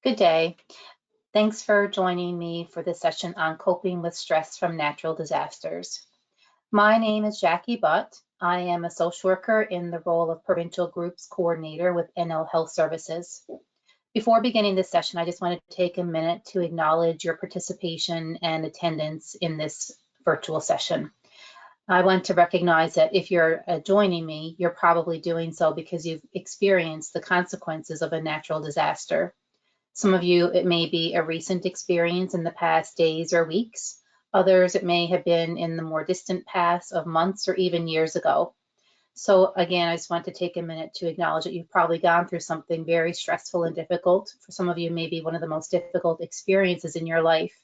Good day. Thanks for joining me for this session on coping with stress from natural disasters. My name is Jackie Butt. I am a social worker in the role of Provincial Groups Coordinator with NL Health Services. Before beginning this session, I just wanted to take a minute to acknowledge your participation and attendance in this virtual session. I want to recognize that if you're joining me, you're probably doing so because you've experienced the consequences of a natural disaster. Some of you, it may be a recent experience in the past days or weeks. Others, it may have been in the more distant past of months or even years ago. So again, I just want to take a minute to acknowledge that you've probably gone through something very stressful and difficult. For some of you, maybe one of the most difficult experiences in your life.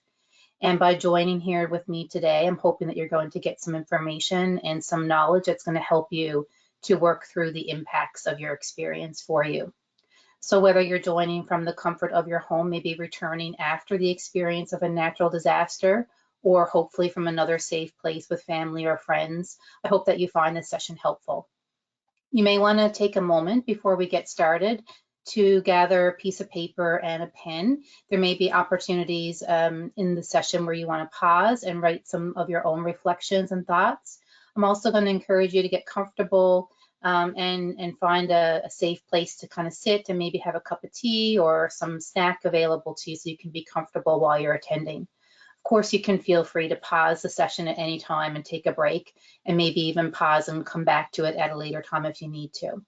And by joining here with me today, I'm hoping that you're going to get some information and some knowledge that's going to help you to work through the impacts of your experience for you. So whether you're joining from the comfort of your home, maybe returning after the experience of a natural disaster, or hopefully from another safe place with family or friends, I hope that you find this session helpful. You may want to take a moment before we get started to gather a piece of paper and a pen. There may be opportunities in the session where you want to pause and write some of your own reflections and thoughts. I'm also going to encourage you to get comfortable and find a safe place to kind of sit and maybe have a cup of tea or some snack available to you so you can be comfortable while you're attending. Of course, you can feel free to pause the session at any time and take a break, and maybe even pause and come back to it at a later time if you need to.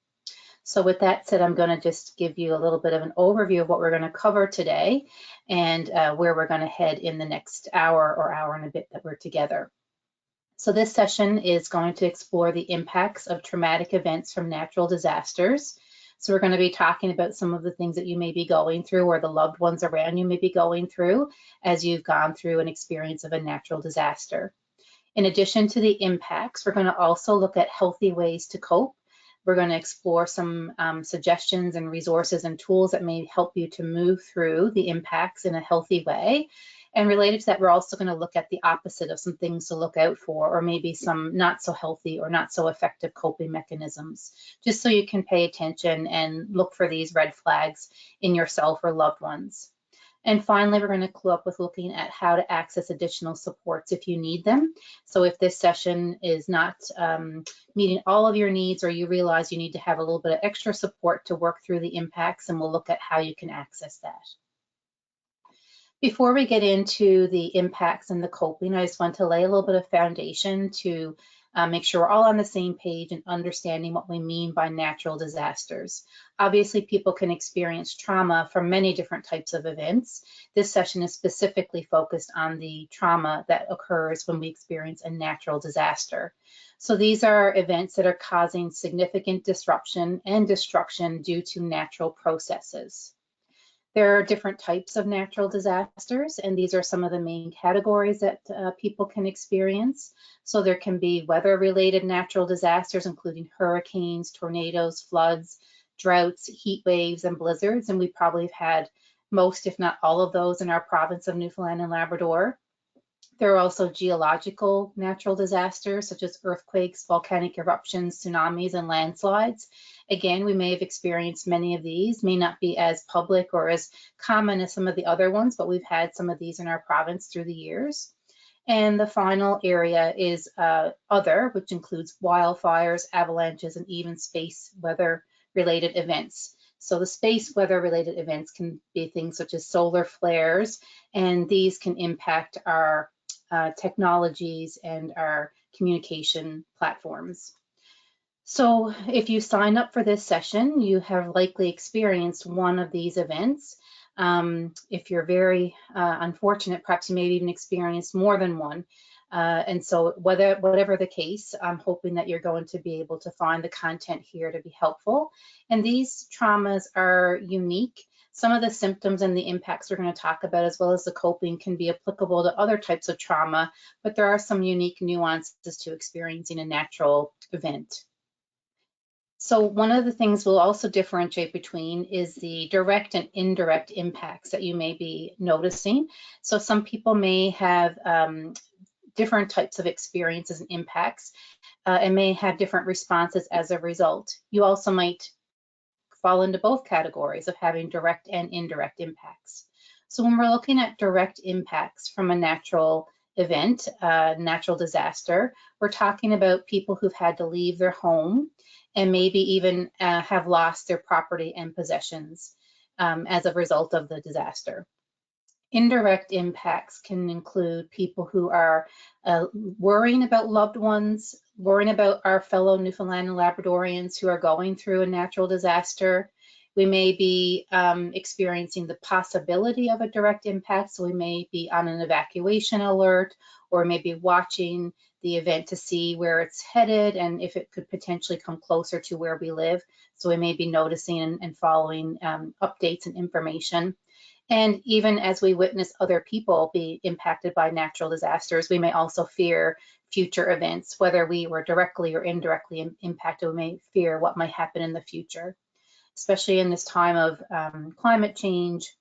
So with that said, I'm going to just give you a little bit of an overview of what we're going to cover today and where we're going to head in the next hour or hour and a bit that we're together. So this session is going to explore the impacts of traumatic events from natural disasters. So we're going to be talking about some of the things that you may be going through or the loved ones around you may be going through as you've gone through an experience of a natural disaster. In addition to the impacts, we're going to also look at healthy ways to cope. We're going to explore some suggestions and resources and tools that may help you to move through the impacts in a healthy way. And related to that, we're also going to look at the opposite of some things to look out for, or maybe some not so healthy or not so effective coping mechanisms, just so you can pay attention and look for these red flags in yourself or loved ones. And finally, we're going to clue up with looking at how to access additional supports if you need them. So if this session is not meeting all of your needs, or you realize you need to have a little bit of extra support to work through the impacts, and we'll look at how you can access that. Before we get into the impacts and the coping, I just want to lay a little bit of foundation to make sure we're all on the same page and understanding what we mean by natural disasters. Obviously, people can experience trauma from many different types of events. This session is specifically focused on the trauma that occurs when we experience a natural disaster. So these are events that are causing significant disruption and destruction due to natural processes. There are different types of natural disasters, and these are some of the main categories that people can experience. So there can be weather-related natural disasters, including hurricanes, tornadoes, floods, droughts, heat waves, and blizzards. And we probably have had most, if not all of those in our province of Newfoundland and Labrador. There are also geological natural disasters, such as earthquakes, volcanic eruptions, tsunamis, and landslides. Again, we may have experienced many of these, may not be as public or as common as some of the other ones, but we've had some of these in our province through the years. And the final area is other, which includes wildfires, avalanches, and even space weather-related events. So the space weather-related events can be things such as solar flares, and these can impact our technologies and our communication platforms. So if you sign up for this session, you have likely experienced one of these events. If you're very unfortunate, perhaps you may have even experienced more than one. And so whatever the case, I'm hoping that you're going to be able to find the content here to be helpful. And these traumas are unique. Some of the symptoms and the impacts we're going to talk about, as well as the coping, can be applicable to other types of trauma, but there are some unique nuances to experiencing a natural event. So one of the things we'll also differentiate between is the direct and indirect impacts that you may be noticing. So some people may have different types of experiences and impacts and may have different responses as a result. You also might fall into both categories of having direct and indirect impacts. So when we're looking at direct impacts from a natural event, natural disaster, we're talking about people who've had to leave their home and maybe even have lost their property and possessions as a result of the disaster. Indirect impacts can include people who are worrying about loved ones, worrying about our fellow Newfoundland and Labradorians who are going through a natural disaster. We may be experiencing the possibility of a direct impact, so we may be on an evacuation alert, or maybe watching the event to see where it's headed and if it could potentially come closer to where we live. So we may be noticing and following updates and information. And even as we witness other people be impacted by natural disasters, we may also fear future events, whether we were directly or indirectly impacted. We may fear what might happen in the future, especially in this time of climate change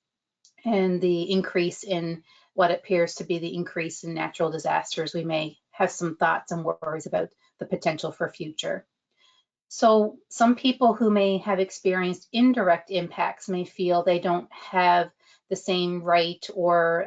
and the increase in what appears to be the increase in natural disasters. We may have some thoughts and worries about the potential for future. So some people who may have experienced indirect impacts may feel they don't have the same right, or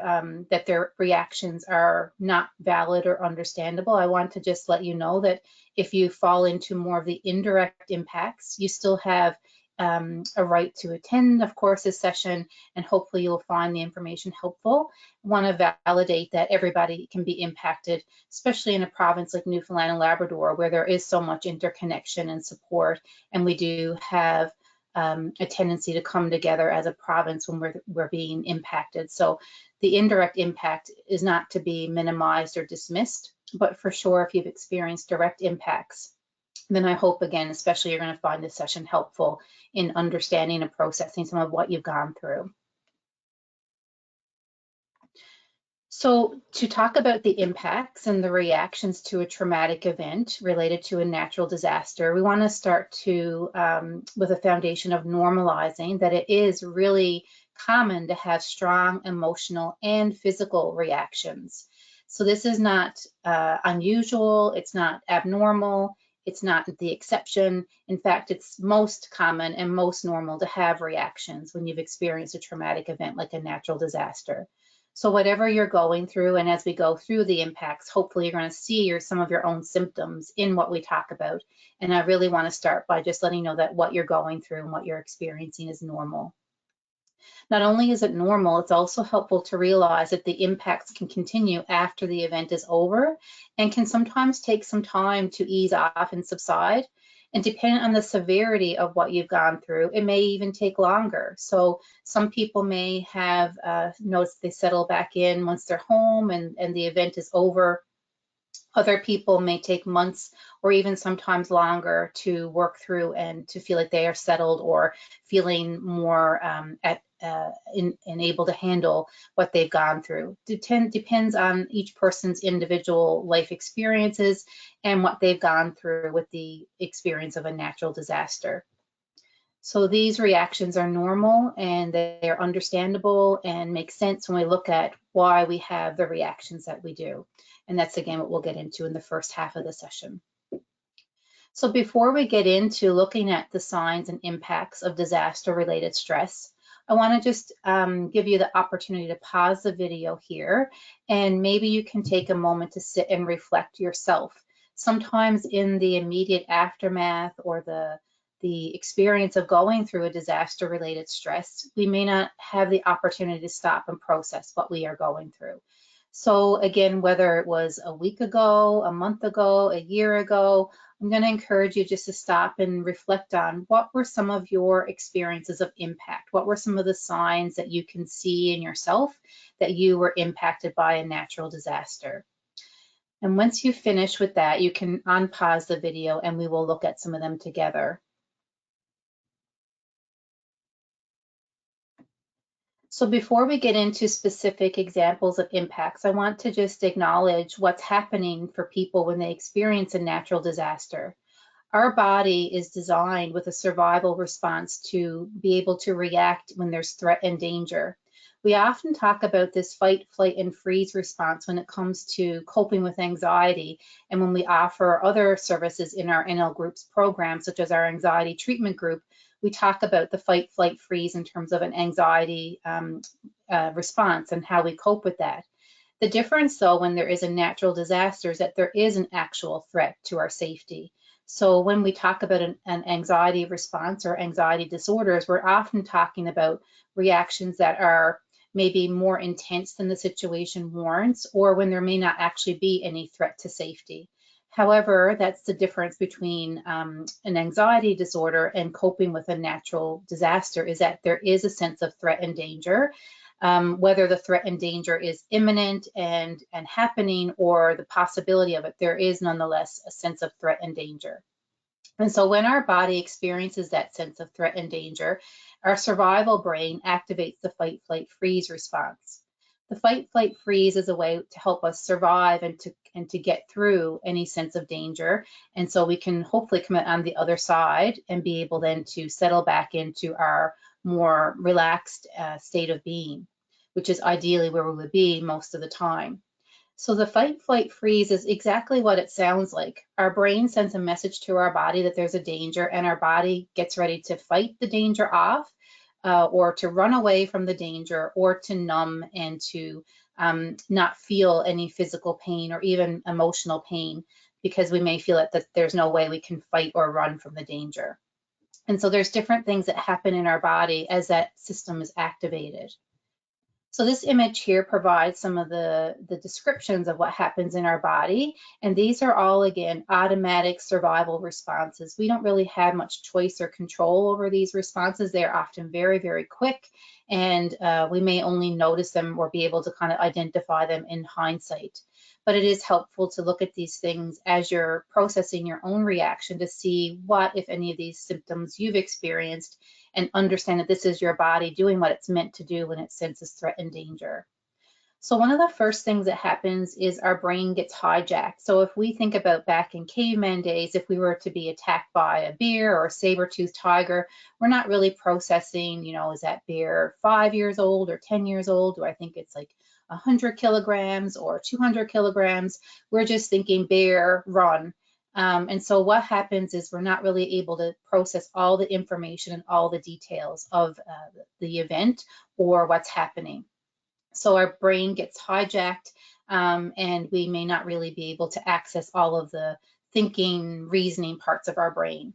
that their reactions are not valid or understandable. I want to just let you know that if you fall into more of the indirect impacts, you still have a right to attend, of course, this session, and hopefully you'll find the information helpful. I want to validate that everybody can be impacted, especially in a province like Newfoundland and Labrador, where there is so much interconnection and support, and we do have a tendency to come together as a province when we're being impacted. So the indirect impact is not to be minimized or dismissed, but for sure, if you've experienced direct impacts, then I hope, again, especially you're going to find this session helpful in understanding and processing some of what you've gone through. So to talk about the impacts and the reactions to a traumatic event related to a natural disaster, we want to start with a foundation of normalizing that it is really common to have strong emotional and physical reactions. So this is not unusual, it's not abnormal, it's not the exception. In fact, it's most common and most normal to have reactions when you've experienced a traumatic event like a natural disaster. So whatever you're going through, and as we go through the impacts, hopefully you're going to see some of your own symptoms in what we talk about. And I really want to start by just letting you know that what you're going through and what you're experiencing is normal. Not only is it normal, it's also helpful to realize that the impacts can continue after the event is over and can sometimes take some time to ease off and subside. And depending on the severity of what you've gone through, it may even take longer. So some people may have noticed they settle back in once they're home and the event is over. Other people may take months or even sometimes longer to work through and to feel like they are settled or feeling more and able to handle what they've gone through. Depends on each person's individual life experiences and what they've gone through with the experience of a natural disaster. So these reactions are normal and they're understandable and make sense when we look at why we have the reactions that we do. And that's, again, what we'll get into in the first half of the session. So before we get into looking at the signs and impacts of disaster-related stress, I want to just give you the opportunity to pause the video here, and maybe you can take a moment to sit and reflect yourself. Sometimes in the immediate aftermath or the experience of going through a disaster-related stress, we may not have the opportunity to stop and process what we are going through. So again, whether it was a week ago, a month ago, a year ago, I'm going to encourage you just to stop and reflect on what were some of your experiences of impact? What were some of the signs that you can see in yourself that you were impacted by a natural disaster? And once you finish with that, you can unpause the video and we will look at some of them together. So before we get into specific examples of impacts, I want to just acknowledge what's happening for people when they experience a natural disaster. Our body is designed with a survival response to be able to react when there's threat and danger. We often talk about this fight, flight, and freeze response when it comes to coping with anxiety, and when we offer other services in our NL Groups program, such as our anxiety treatment group, we talk about the fight, flight, freeze in terms of an anxiety response and how we cope with that. The difference, though, when there is a natural disaster is that there is an actual threat to our safety. So when we talk about an anxiety response or anxiety disorders, we're often talking about reactions that are maybe more intense than the situation warrants, or when there may not actually be any threat to safety. However, that's the difference between an anxiety disorder and coping with a natural disaster, is that there is a sense of threat and danger. Whether the threat and danger is imminent and happening, or the possibility of it, there is nonetheless a sense of threat and danger. And so when our body experiences that sense of threat and danger, our survival brain activates the fight, flight, freeze response. The fight, flight, freeze is a way to help us survive and to get through any sense of danger. And so we can hopefully come out on the other side and be able then to settle back into our more relaxed state of being, which is ideally where we would be most of the time. So the fight, flight, freeze is exactly what it sounds like. Our brain sends a message to our body that there's a danger, and our body gets ready to fight the danger off, or to run away from the danger, or to numb and to not feel any physical pain or even emotional pain, because we may feel that there's no way we can fight or run from the danger. And so there's different things that happen in our body as that system is activated. So this image here provides some of the descriptions of what happens in our body. And these are all, again, automatic survival responses. We don't really have much choice or control over these responses. They're often very, very quick, and we may only notice them or be able to kind of identify them in hindsight. But it is helpful to look at these things as you're processing your own reaction to see what, if any, of these symptoms you've experienced, and understand that this is your body doing what it's meant to do when it senses threat and danger. So one of the first things that happens is our brain gets hijacked. So if we think about back in caveman days, if we were to be attacked by a bear or a saber-toothed tiger, we're not really processing, is that bear 5 years old or 10 years old? Do I think it's like 100 kilograms or 200 kilograms? We're just thinking bear, run. And so what happens is we're not really able to process all the information and all the details of the event or what's happening. So our brain gets hijacked, and we may not really be able to access all of the thinking, reasoning parts of our brain.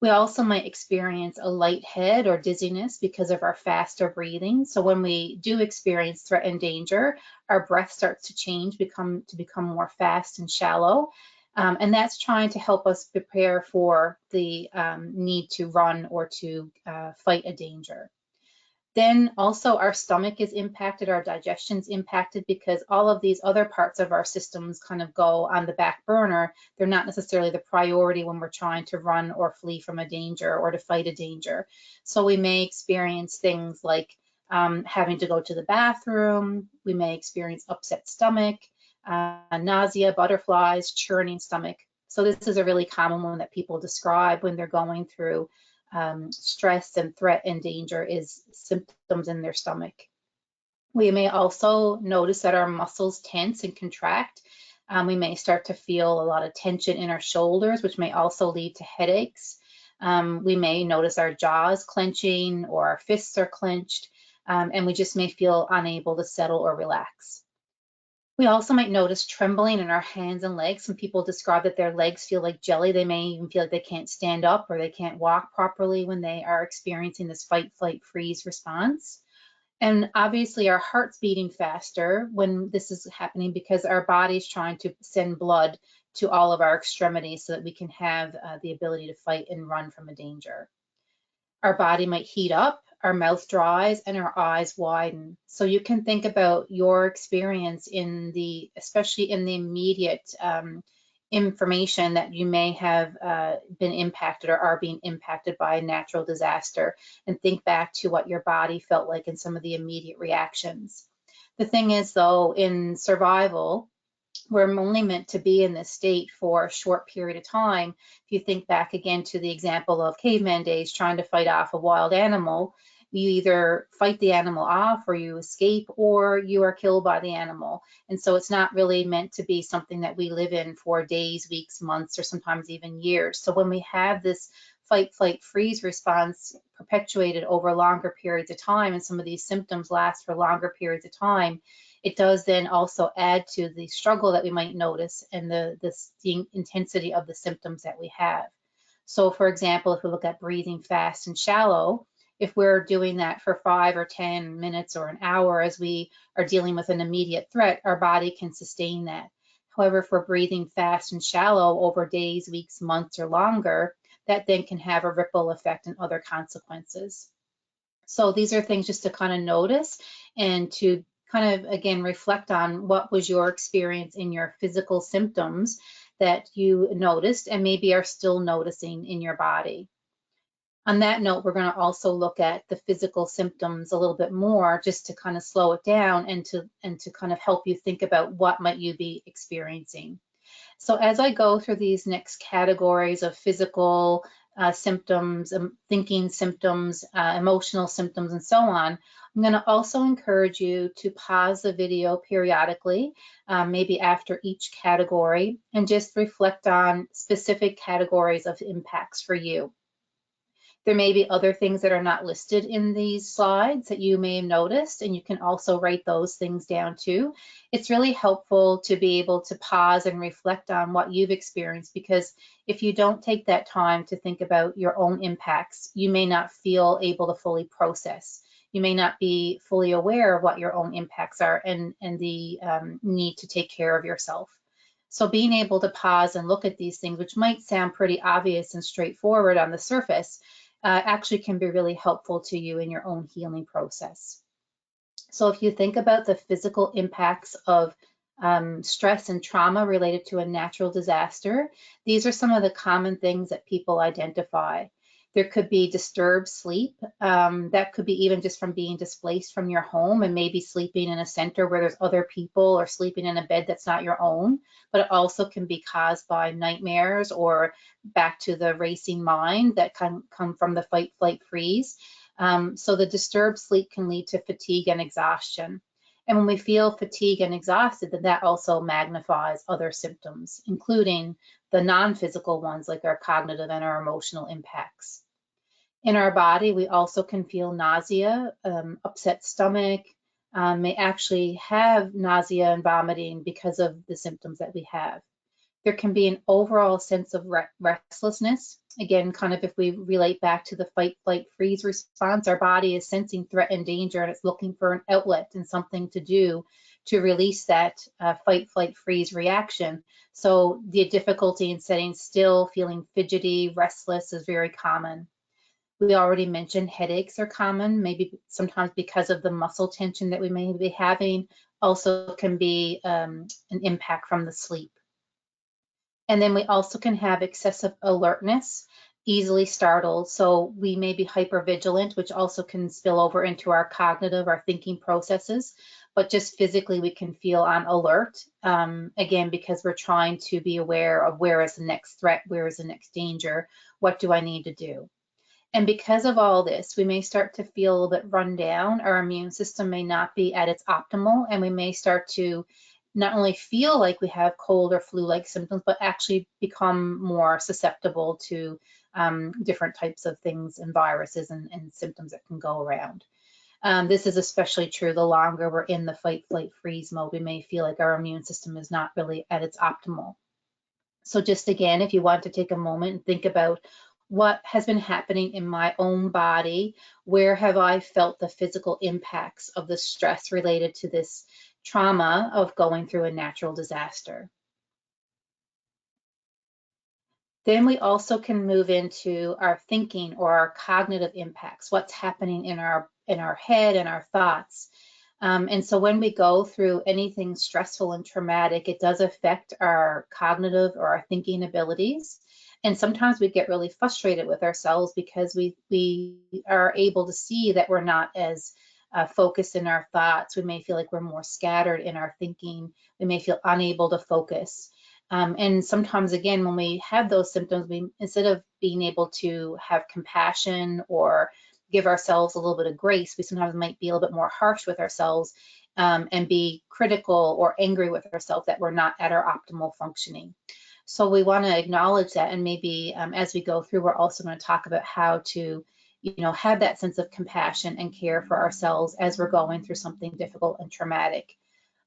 We also might experience a light head or dizziness because of our faster breathing. So when we do experience threat and danger, our breath starts to change, become more fast and shallow. And that's trying to help us prepare for the need to run or to fight a danger. Then also our stomach is impacted, our digestion's impacted, because all of these other parts of our systems kind of go on the back burner. They're not necessarily the priority when we're trying to run or flee from a danger or to fight a danger. So we may experience things like having to go to the bathroom. We may experience upset stomach, nausea, butterflies, churning stomach. So this is a really common one that people describe when they're going through stress and threat and danger, is symptoms in their stomach. We may also notice that our muscles tense and contract. We may start to feel a lot of tension in our shoulders, which may also lead to headaches. We may notice our jaws clenching or our fists are clenched, and we just may feel unable to settle or relax. We also might notice trembling in our hands and legs. Some people describe that their legs feel like jelly. They may even feel like they can't stand up or they can't walk properly when they are experiencing this fight, flight, freeze response. And obviously our heart's beating faster when this is happening, because our body's trying to send blood to all of our extremities so that we can have the ability to fight and run from a danger. Our body might heat up, our mouth dries, and our eyes widen. So you can think about your experience especially in the immediate information that you may have been impacted or are being impacted by a natural disaster, and think back to what your body felt like in some of the immediate reactions. The thing is, though, in survival, we're only meant to be in this state for a short period of time. If you think back again to the example of caveman days trying to fight off a wild animal, you either fight the animal off or you escape or you are killed by the animal. And so it's not really meant to be something that we live in for days, weeks, months, or sometimes even years. So when we have this fight, flight, freeze response perpetuated over longer periods of time, and some of these symptoms last for longer periods of time, it does then also add to the struggle that we might notice and the intensity of the symptoms that we have. So for example, if we look at breathing fast and shallow, if we're doing that for 5 or 10 minutes or an hour as we are dealing with an immediate threat, our body can sustain that. However, if we're breathing fast and shallow over days, weeks, months, or longer, that then can have a ripple effect and other consequences. So these are things just to kind of notice and to kind of, again, reflect on what was your experience in your physical symptoms that you noticed and maybe are still noticing in your body. On that note, we're going to also look at the physical symptoms a little bit more just to kind of slow it down and to kind of help you think about what might you be experiencing. So as I go through these next categories of physical symptoms, thinking symptoms, emotional symptoms, and so on, I'm going to also encourage you to pause the video periodically, maybe after each category, and just reflect on specific categories of impacts for you. There may be other things that are not listed in these slides that you may have noticed, and you can also write those things down too. It's really helpful to be able to pause and reflect on what you've experienced, because if you don't take that time to think about your own impacts, you may not feel able to fully process. You may not be fully aware of what your own impacts are and the need to take care of yourself. So being able to pause and look at these things, which might sound pretty obvious and straightforward on the surface, actually can be really helpful to you in your own healing process. So if you think about the physical impacts of stress and trauma related to a natural disaster, these are some of the common things that people identify. There could be disturbed sleep. That could be even just from being displaced from your home and maybe sleeping in a center where there's other people or sleeping in a bed that's not your own. But it also can be caused by nightmares or back to the racing mind that can come from the fight, flight, freeze. So the disturbed sleep can lead to fatigue and exhaustion. And when we feel fatigued and exhausted, then that also magnifies other symptoms, including the non-physical ones like our cognitive and our emotional impacts. In our body, we also can feel nausea, upset stomach, may actually have nausea and vomiting because of the symptoms that we have. There can be an overall sense of restlessness. Again, kind of if we relate back to the fight, flight, freeze response, our body is sensing threat and danger and it's looking for an outlet and something to do to release that fight, flight, freeze reaction. So the difficulty in sitting still, feeling fidgety, restless is very common. We already mentioned headaches are common, maybe sometimes because of the muscle tension that we may be having, also can be an impact from the sleep. And then we also can have excessive alertness, easily startled. So we may be hypervigilant, which also can spill over into our cognitive, our thinking processes, but just physically we can feel on alert, again, because we're trying to be aware of where is the next threat, where is the next danger, what do I need to do? And because of all this, we may start to feel a little bit run down. Our immune system may not be at its optimal, and we may start to not only feel like we have cold or flu-like symptoms, but actually become more susceptible to different types of things and viruses and symptoms that can go around. This is especially true the longer we're in the fight, flight, freeze mode. We may feel like our immune system is not really at its optimal. So just again, if you want to take a moment and think about what has been happening in my own body, where have I felt the physical impacts of the stress related to this trauma of going through a natural disaster. Then we also can move into our thinking or our cognitive impacts, what's happening in our head and our thoughts. And so when we go through anything stressful and traumatic, it does affect our cognitive or our thinking abilities. And sometimes we get really frustrated with ourselves because we are able to see that we're not as focused in our thoughts. We may feel like we're more scattered in our thinking. We may feel unable to focus. And sometimes, again, when we have those symptoms, instead of being able to have compassion or give ourselves a little bit of grace, we sometimes might be a little bit more harsh with ourselves and be critical or angry with ourselves that we're not at our optimal functioning. So we want to acknowledge that, and maybe as we go through, we're also going to talk about how to, have that sense of compassion and care for ourselves as we're going through something difficult and traumatic.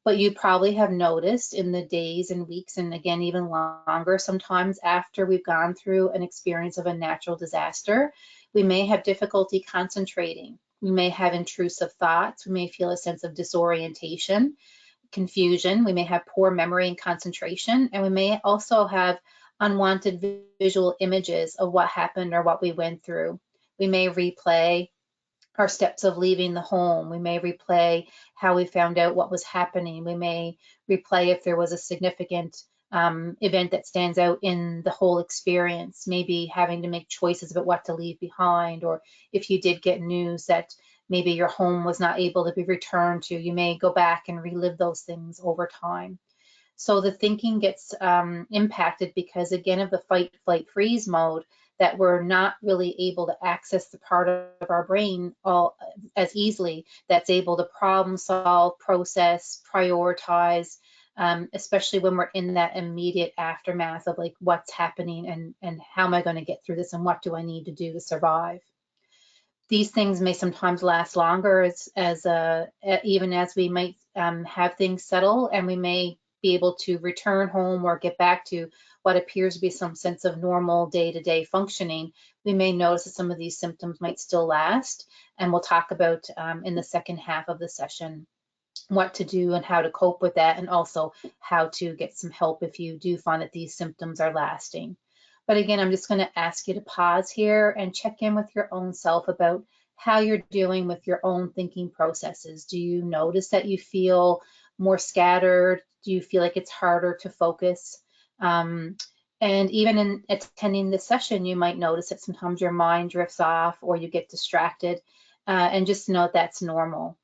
But you probably have noticed in the days and weeks, and again, even longer sometimes after we've gone through an experience of a natural disaster, we may have difficulty concentrating. We may have intrusive thoughts. We may feel a sense of disorientation, confusion. We may have poor memory and concentration, and we may also have unwanted visual images of what happened or what we went through. We may replay our steps of leaving the home. We may replay how we found out what was happening. We may replay if there was a significant event that stands out in the whole experience, maybe having to make choices about what to leave behind, or if you did get news that maybe your home was not able to be returned to, you may go back and relive those things over time. So the thinking gets impacted because, again, of the fight, flight, freeze mode, that we're not really able to access the part of our brain all as easily that's able to problem solve, process, prioritize, especially when we're in that immediate aftermath of like what's happening and how am I going to get through this and what do I need to do to survive. These things may sometimes last longer even as we might have things settle, and we may be able to return home or get back to what appears to be some sense of normal day-to-day functioning. We may notice that some of these symptoms might still last, and we'll talk about in the second half of the session what to do and how to cope with that, and also how to get some help if you do find that these symptoms are lasting. But again, I'm just going to ask you to pause here and check in with your own self about how you're doing with your own thinking processes. Do you notice that you feel more scattered? Do you feel like it's harder to focus? And even in attending this session, you might notice that sometimes your mind drifts off or you get distracted, and just note that's normal.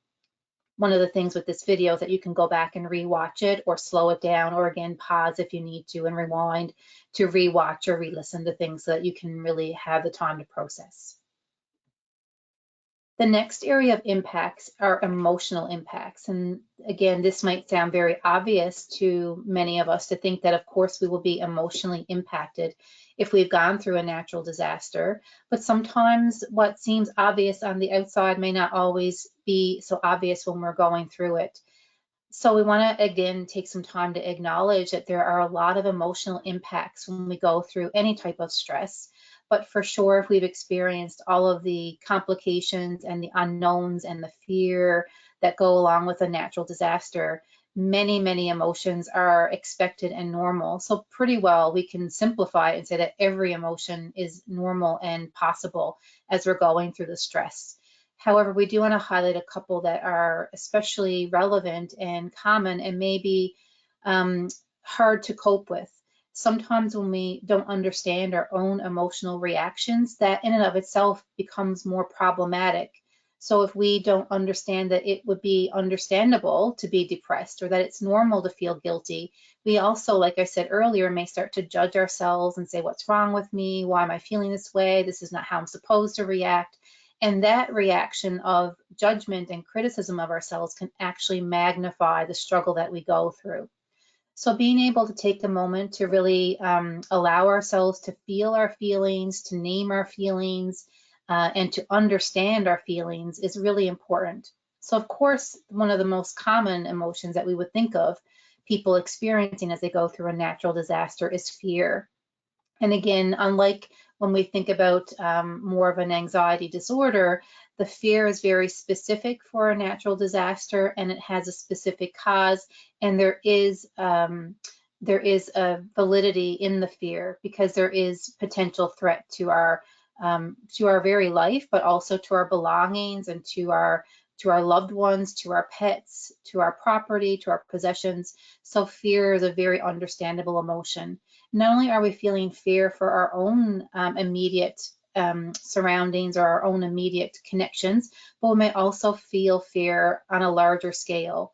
One of the things with this video is that you can go back and rewatch it or slow it down, or again, pause if you need to and rewind to rewatch or re-listen to things so that you can really have the time to process. The next area of impacts are emotional impacts. And again, this might sound very obvious to many of us to think that, of course, we will be emotionally impacted if we've gone through a natural disaster. But sometimes what seems obvious on the outside may not always be so obvious when we're going through it. So we want to, again, take some time to acknowledge that there are a lot of emotional impacts when we go through any type of stress. But for sure, if we've experienced all of the complications and the unknowns and the fear that go along with a natural disaster, many, many emotions are expected and normal. So pretty well, we can simplify it and say that every emotion is normal and possible as we're going through the stress. However, we do want to highlight a couple that are especially relevant and common and maybe hard to cope with. Sometimes when we don't understand our own emotional reactions, that in and of itself becomes more problematic. So if we don't understand that it would be understandable to be depressed or that it's normal to feel guilty, we also, like I said earlier, may start to judge ourselves and say, what's wrong with me? Why am I feeling this way? This is not how I'm supposed to react. And that reaction of judgment and criticism of ourselves can actually magnify the struggle that we go through. So being able to take a moment to really allow ourselves to feel our feelings, to name our feelings, and to understand our feelings is really important. So of course, one of the most common emotions that we would think of people experiencing as they go through a natural disaster is fear. And again, unlike when we think about more of an anxiety disorder, the fear is very specific for a natural disaster and it has a specific cause, and there is a validity in the fear because there is potential threat to our very life, but also to our belongings and to our loved ones, to our pets, to our property, to our possessions. So fear is a very understandable emotion. Not only are we feeling fear for our own immediate surroundings or our own immediate connections, but we may also feel fear on a larger scale.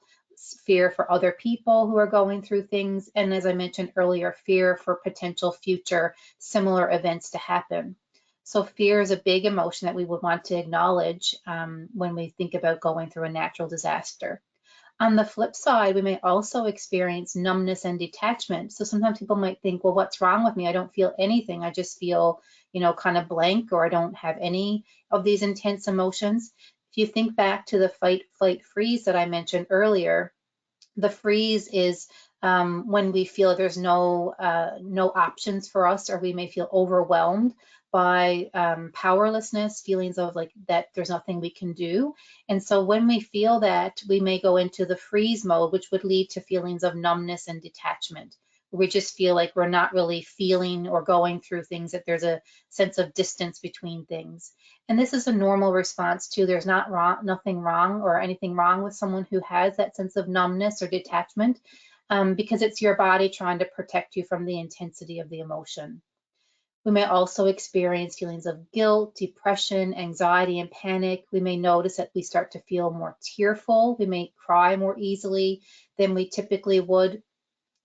Fear for other people who are going through things, and as I mentioned earlier, fear for potential future similar events to happen. So fear is a big emotion that we would want to acknowledge when we think about going through a natural disaster. On the flip side, we may also experience numbness and detachment. So sometimes people might think, well, what's wrong with me? I don't feel anything. I just feel, kind of blank, or I don't have any of these intense emotions. If you think back to the fight, flight, freeze that I mentioned earlier, the freeze is when we feel there's no options for us, or we may feel overwhelmed by powerlessness, feelings of like that there's nothing we can do. And so when we feel that, we may go into the freeze mode, which would lead to feelings of numbness and detachment. We just feel like we're not really feeling or going through things, that there's a sense of distance between things. And this is a normal response too. There's nothing wrong or anything wrong with someone who has that sense of numbness or detachment, because it's your body trying to protect you from the intensity of the emotion. We may also experience feelings of guilt, depression, anxiety, and panic. We may notice that we start to feel more tearful. We may cry more easily than we typically would.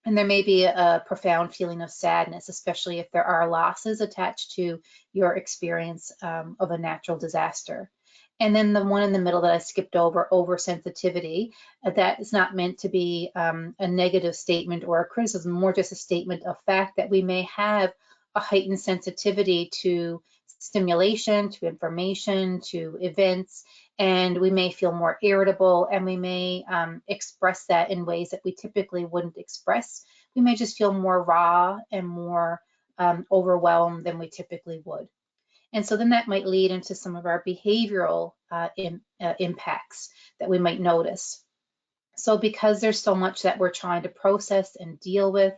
And there may be a profound feeling of sadness, especially if there are losses attached to your experience of a natural disaster. And then the one in the middle that I skipped over, oversensitivity, that is not meant to be a negative statement or a criticism, more just a statement of fact that we may have a heightened sensitivity to stimulation, to information, to events, and we may feel more irritable, and we may express that in ways that we typically wouldn't express. We may just feel more raw and more overwhelmed than we typically would. And so then that might lead into some of our behavioral impacts that we might notice. So because there's so much that we're trying to process and deal with,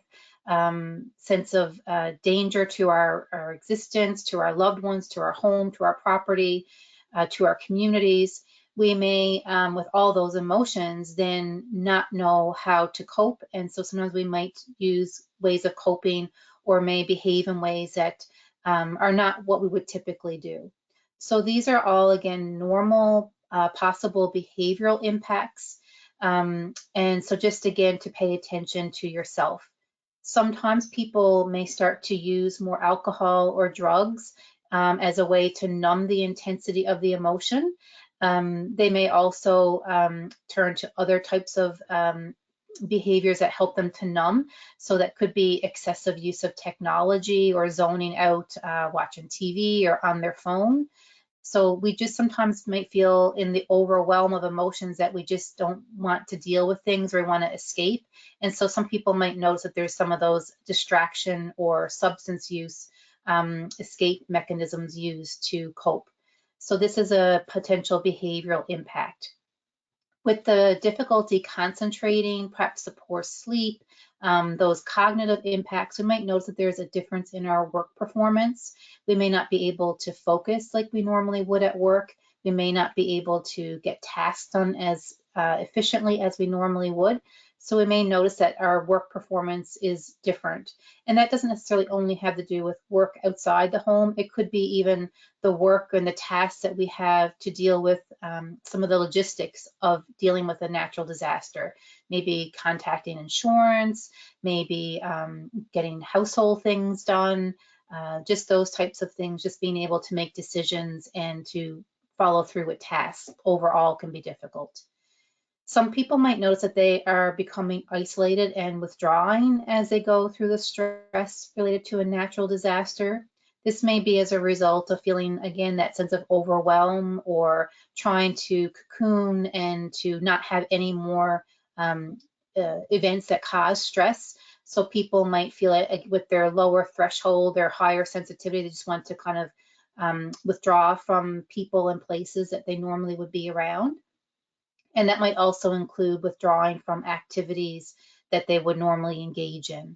sense of danger to our existence, to our loved ones, to our home, to our property, to our communities, we may, with all those emotions, then not know how to cope. And so sometimes we might use ways of coping, or may behave in ways that are not what we would typically do. So these are all, again, normal possible behavioral impacts. And so just again, to pay attention to yourself. Sometimes people may start to use more alcohol or drugs as a way to numb the intensity of the emotion. They may also turn to other types of behaviors that help them to numb. So that could be excessive use of technology, or zoning out, watching TV or on their phone. So we just sometimes might feel in the overwhelm of emotions that we just don't want to deal with things, or we want to escape. And so some people might notice that there's some of those distraction or substance use escape mechanisms used to cope. So this is a potential behavioral impact. With the difficulty concentrating, perhaps the poor sleep, those cognitive impacts, we might notice that there's a difference in our work performance. We may not be able to focus like we normally would at work. We may not be able to get tasks done as efficiently as we normally would. So we may notice that our work performance is different. And that doesn't necessarily only have to do with work outside the home. It could be even the work and the tasks that we have to deal with, some of the logistics of dealing with a natural disaster, maybe contacting insurance, maybe getting household things done, just those types of things. Just being able to make decisions and to follow through with tasks overall can be difficult. Some people might notice that they are becoming isolated and withdrawing as they go through the stress related to a natural disaster. This may be as a result of feeling, again, that sense of overwhelm, or trying to cocoon and to not have any more events that cause stress. So people might feel it with their lower threshold, their higher sensitivity. They just want to kind of withdraw from people and places that they normally would be around. And that might also include withdrawing from activities that they would normally engage in.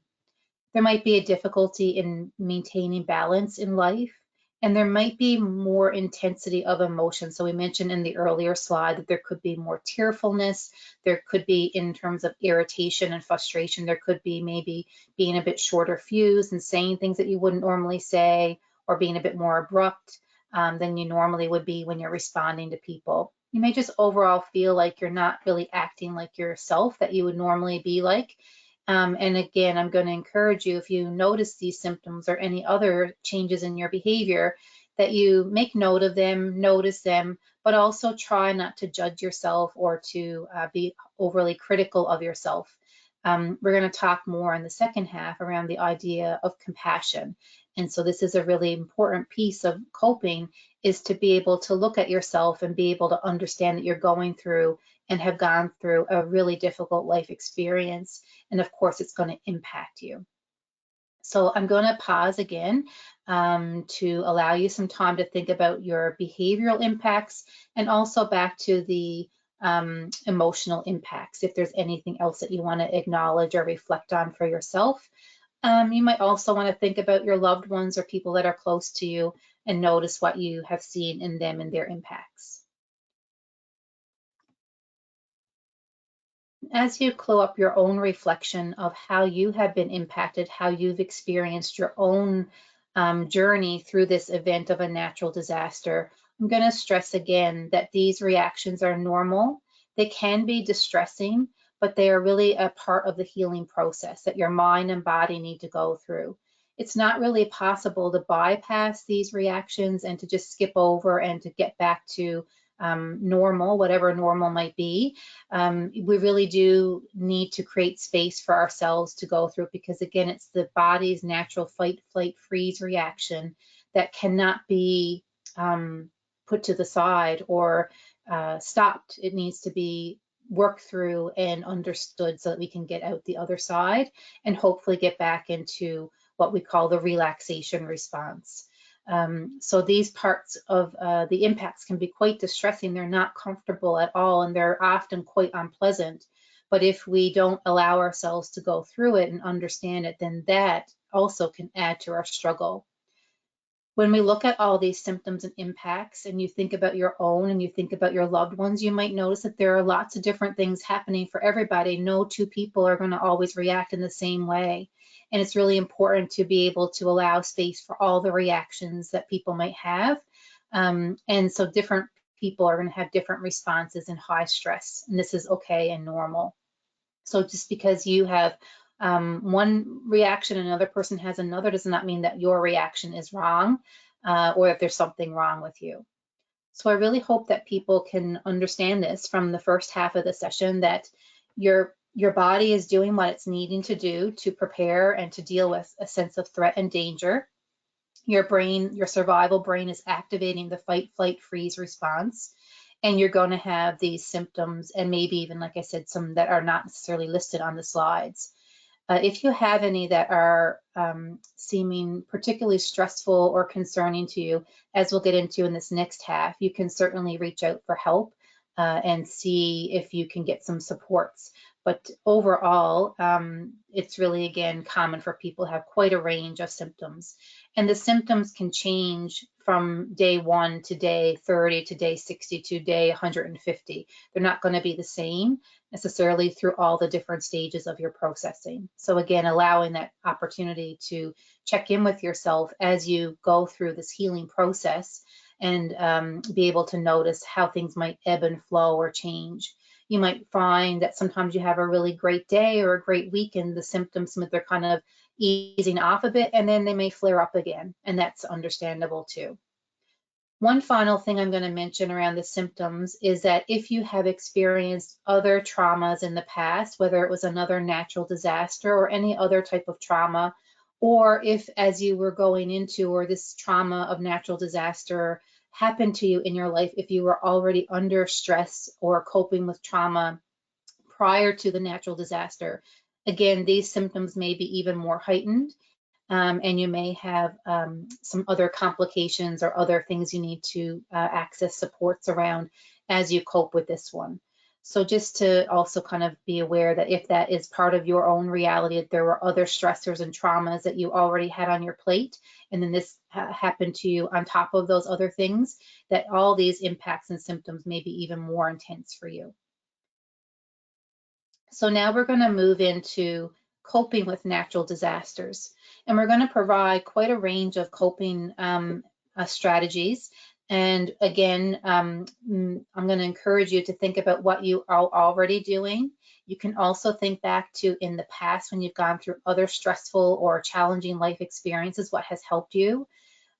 There might be a difficulty in maintaining balance in life, and there might be more intensity of emotion. So we mentioned in the earlier slide that there could be more tearfulness. There could be, in terms of irritation and frustration, there could be maybe being a bit shorter fused and saying things that you wouldn't normally say, or being a bit more abrupt than you normally would be when you're responding to people. You may just overall feel like you're not really acting like yourself that you would normally be like. And again, I'm going to encourage you, if you notice these symptoms or any other changes in your behavior, that you make note of them, notice them, but also try not to judge yourself or to be overly critical of yourself. We're going to talk more in the second half around the idea of compassion. And so this is a really important piece of coping, is to be able to look at yourself and be able to understand that you're going through and have gone through a really difficult life experience. And of course, it's going to impact you. So I'm going to pause again to allow you some time to think about your behavioral impacts, and also back to the emotional impacts, if there's anything else that you want to acknowledge or reflect on for yourself. You might also want to think about your loved ones or people that are close to you and notice what you have seen in them and their impacts. As you clue up your own reflection of how you have been impacted, how you've experienced your own journey through this event of a natural disaster, I'm going to stress again that these reactions are normal. They can be distressing, but they are really a part of the healing process that your mind and body need to go through. It's not really possible to bypass these reactions and to just skip over and to get back to normal, whatever normal might be. We really do need to create space for ourselves to go through, because again, it's the body's natural fight, flight, freeze reaction that cannot be put to the side or stopped. It needs to be worked through and understood so that we can get out the other side and hopefully get back into what we call the relaxation response. So these parts of the impacts can be quite distressing. They're not comfortable at all, and they're often quite unpleasant. But if we don't allow ourselves to go through it and understand it, then that also can add to our struggle. When we look at all these symptoms and impacts, and you think about your own and you think about your loved ones, you might notice that there are lots of different things happening for everybody. No two people are going to always react in the same way. And it's really important to be able to allow space for all the reactions that people might have. And so different people are going to have different responses in high stress, and this is okay and normal. So just because you have one reaction and another person has another does not mean that your reaction is wrong or that there's something wrong with you. So I really hope that people can understand this from the first half of the session, that your body is doing what it's needing to do to prepare and to deal with a sense of threat and danger. Your brain, your survival brain, is activating the fight, flight, freeze response. And you're going to have these symptoms, and maybe even, like I said, some that are not necessarily listed on the slides. If you have any that are seeming particularly stressful or concerning to you, as we'll get into in this next half, you can certainly reach out for help and see if you can get some supports. But overall, it's really, again, common for people to have quite a range of symptoms. And the symptoms can change from day 1 to day 30 to day 60 to day 150. They're not going to be the same necessarily through all the different stages of your processing. So again, allowing that opportunity to check in with yourself as you go through this healing process and be able to notice how things might ebb and flow or change. You might find that sometimes you have a really great day or a great week and the symptoms, they're kind of easing off a bit, and then they may flare up again, and that's understandable too. One final thing I'm going to mention around the symptoms is that if you have experienced other traumas in the past, whether it was another natural disaster or any other type of trauma, or if as you were going into, or this trauma of natural disaster happened to you in your life, if you were already under stress or coping with trauma prior to the natural disaster, again, these symptoms may be even more heightened. And you may have some other complications or other things you need to access supports around as you cope with this one. So just to also kind of be aware that if that is part of your own reality, that there were other stressors and traumas that you already had on your plate, and then this happened to you on top of those other things, that all these impacts and symptoms may be even more intense for you. So now we're going to move into coping with natural disasters. And we're going to provide quite a range of coping strategies. And again, I'm going to encourage you to think about what you are already doing. You can also think back to in the past when you've gone through other stressful or challenging life experiences, what has helped you.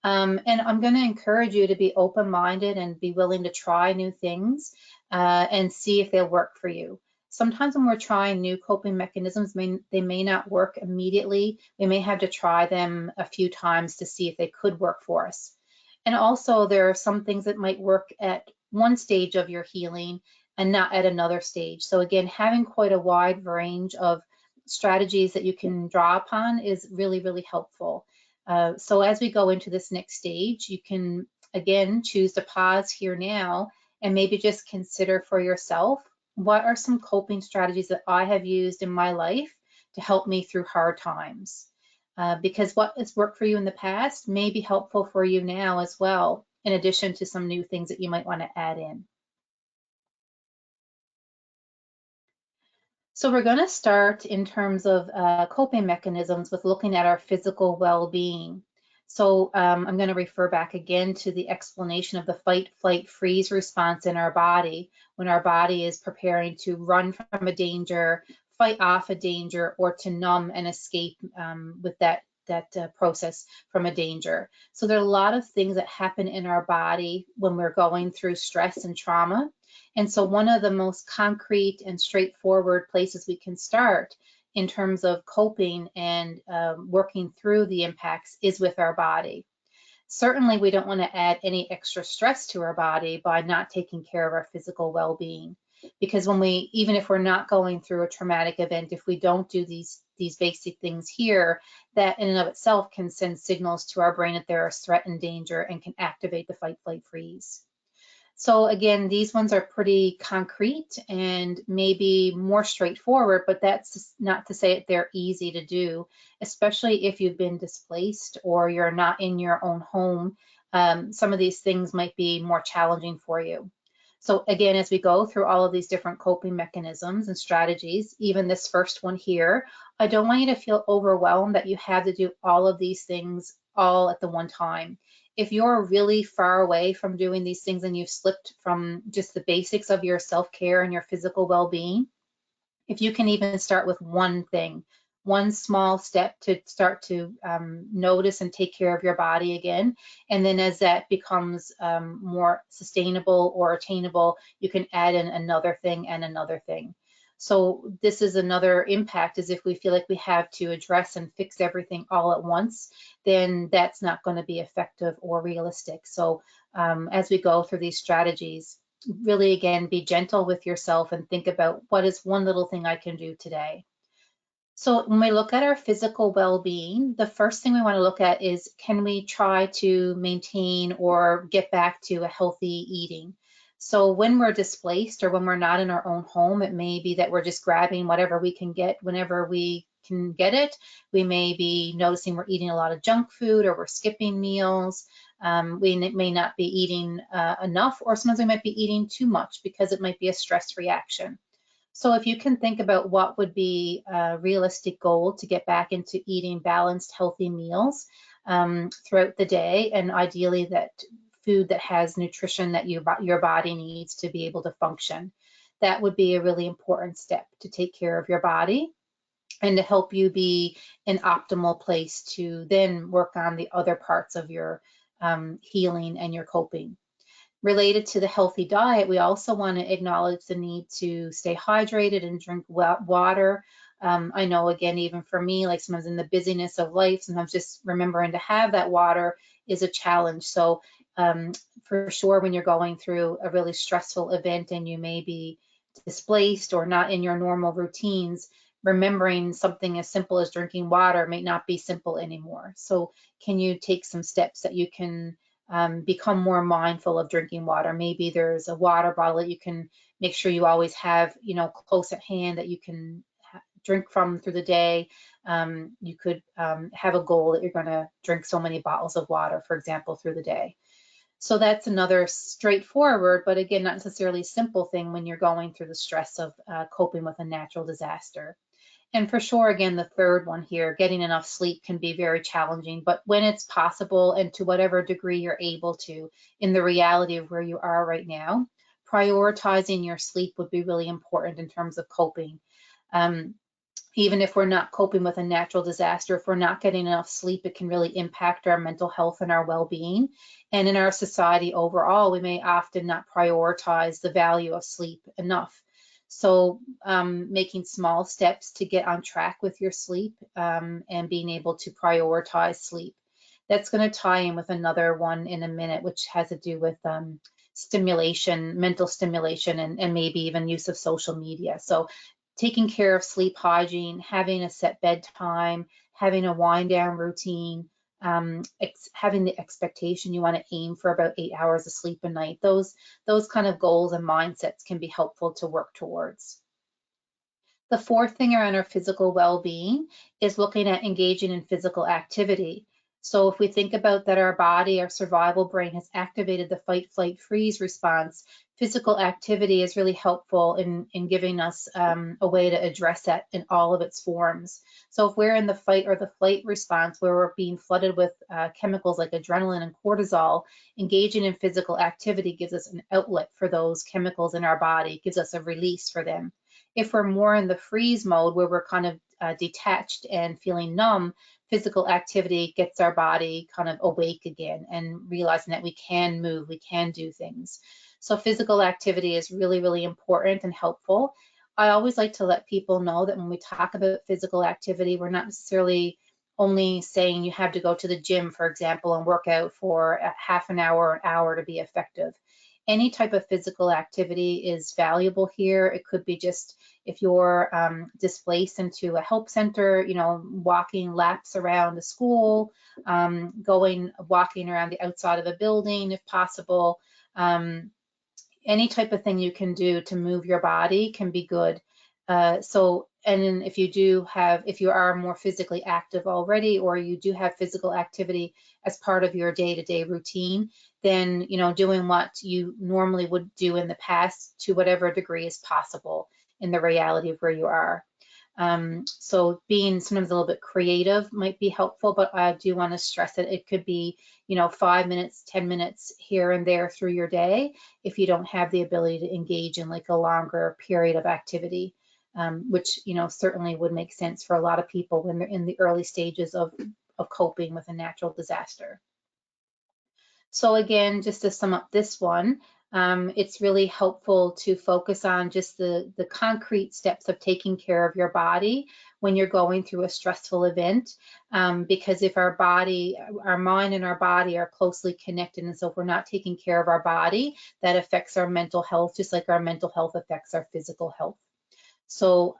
And I'm going to encourage you to be open-minded and be willing to try new things and see if they'll work for you. Sometimes when we're trying new coping mechanisms, they may not work immediately. We may have to try them a few times to see if they could work for us. And also there are some things that might work at one stage of your healing and not at another stage. So again, having quite a wide range of strategies that you can draw upon is really, really helpful. So as we go into this next stage, you can again choose to pause here now and maybe just consider for yourself, what are some coping strategies that I have used in my life to help me through hard times? Because what has worked for you in the past may be helpful for you now as well, in addition to some new things that you might want to add in. So we're going to start in terms of coping mechanisms with looking at our physical well-being. So I'm going to refer back again to the explanation of the fight, flight, freeze response in our body when our body is preparing to run from a danger, fight off a danger, or to numb and escape with that process from a danger. So there are a lot of things that happen in our body when we're going through stress and trauma. And so one of the most concrete and straightforward places we can start in terms of coping and working through the impacts is with our body. Certainly, we don't want to add any extra stress to our body by not taking care of our physical well-being. Because when we, even if we're not going through a traumatic event, if we don't do these basic things here, that in and of itself can send signals to our brain that there is threat and danger and can activate the fight, flight, freeze. So again, these ones are pretty concrete and maybe more straightforward, but that's not to say that they're easy to do, especially if you've been displaced or you're not in your own home. Some of these things might be more challenging for you. So again, as we go through all of these different coping mechanisms and strategies, even this first one here, I don't want you to feel overwhelmed that you have to do all of these things all at the one time. If you're really far away from doing these things and you've slipped from just the basics of your self-care and your physical well-being, if you can even start with one thing, one small step to start to notice and take care of your body again. And then as that becomes more sustainable or attainable, you can add in another thing and another thing. So this is another impact, is if we feel like we have to address and fix everything all at once, then that's not going to be effective or realistic. So as we go through these strategies, really, again, be gentle with yourself and think about what is one little thing I can do today. So when we look at our physical well-being, the first thing we want to look at is, can we try to maintain or get back to a healthy eating? So when we're displaced or when we're not in our own home, it may be that we're just grabbing whatever we can get whenever we can get it. We may be noticing we're eating a lot of junk food, or we're skipping meals. We may not be eating enough, or sometimes we might be eating too much because it might be a stress reaction. So if you can think about what would be a realistic goal to get back into eating balanced, healthy meals throughout the day, and ideally that food that has nutrition that your body needs to be able to function, that would be a really important step to take care of your body and to help you be an optimal place to then work on the other parts of your healing and your coping. Related to the healthy diet, we also want to acknowledge the need to stay hydrated and drink water. I know, again, even for me, like sometimes in the busyness of life, sometimes just remembering to have that water is a challenge. So for sure, when you're going through a really stressful event and you may be displaced or not in your normal routines, remembering something as simple as drinking water may not be simple anymore. So can you take some steps that you can become more mindful of drinking water? Maybe there's a water bottle that you can make sure you always have, close at hand that you can drink from through the day. You could have a goal that you're going to drink so many bottles of water, for example, through the day. So that's another straightforward, but again, not necessarily simple thing when you're going through the stress of coping with a natural disaster. And for sure, again, the third one here, getting enough sleep can be very challenging, but when it's possible and to whatever degree you're able to, in the reality of where you are right now, prioritizing your sleep would be really important in terms of coping. Even if we're not coping with a natural disaster, if we're not getting enough sleep, it can really impact our mental health and our well-being. And in our society overall, we may often not prioritize the value of sleep enough. So making small steps to get on track with your sleep and being able to prioritize sleep. That's going to tie in with another one in a minute, which has to do with stimulation, mental stimulation, and maybe even use of social media. So taking care of sleep hygiene, having a set bedtime, having a wind down routine, having the expectation you want to aim for about 8 hours of sleep a night. Those kind of goals and mindsets can be helpful to work towards. The fourth thing around our physical well-being is looking at engaging in physical activity. So if we think about that, our body, our survival brain has activated the fight, flight, freeze response, physical activity is really helpful in giving us a way to address that in all of its forms. So if we're in the fight or the flight response where we're being flooded with chemicals like adrenaline and cortisol, engaging in physical activity gives us an outlet for those chemicals in our body, gives us a release for them. If we're more in the freeze mode where we're kind of detached and feeling numb, physical activity gets our body kind of awake again and realizing that we can move, we can do things. So physical activity is really, really important and helpful. I always like to let people know that when we talk about physical activity, we're not necessarily only saying you have to go to the gym, for example, and work out for a half an hour or an hour to be effective. Any type of physical activity is valuable here. It could be just if you're displaced into a help center, you know, walking laps around the school, walking around the outside of a building if possible. Any type of thing you can do to move your body can be good. And then if you are more physically active already, or you do have physical activity as part of your day-to-day routine, then, you know, doing what you normally would do in the past to whatever degree is possible in the reality of where you are. So being sometimes a little bit creative might be helpful, but I do want to stress that it could be, you know, 5 minutes, 10 minutes here and there through your day if you don't have the ability to engage in like a longer period of activity, which, you know, certainly would make sense for a lot of people when they're in the early stages of coping with a natural disaster. So again, just to sum up this one, it's really helpful to focus on just the concrete steps of taking care of your body when you're going through a stressful event, because if our mind and our body are closely connected, and so if we're not taking care of our body, that affects our mental health, just like our mental health affects our physical health. So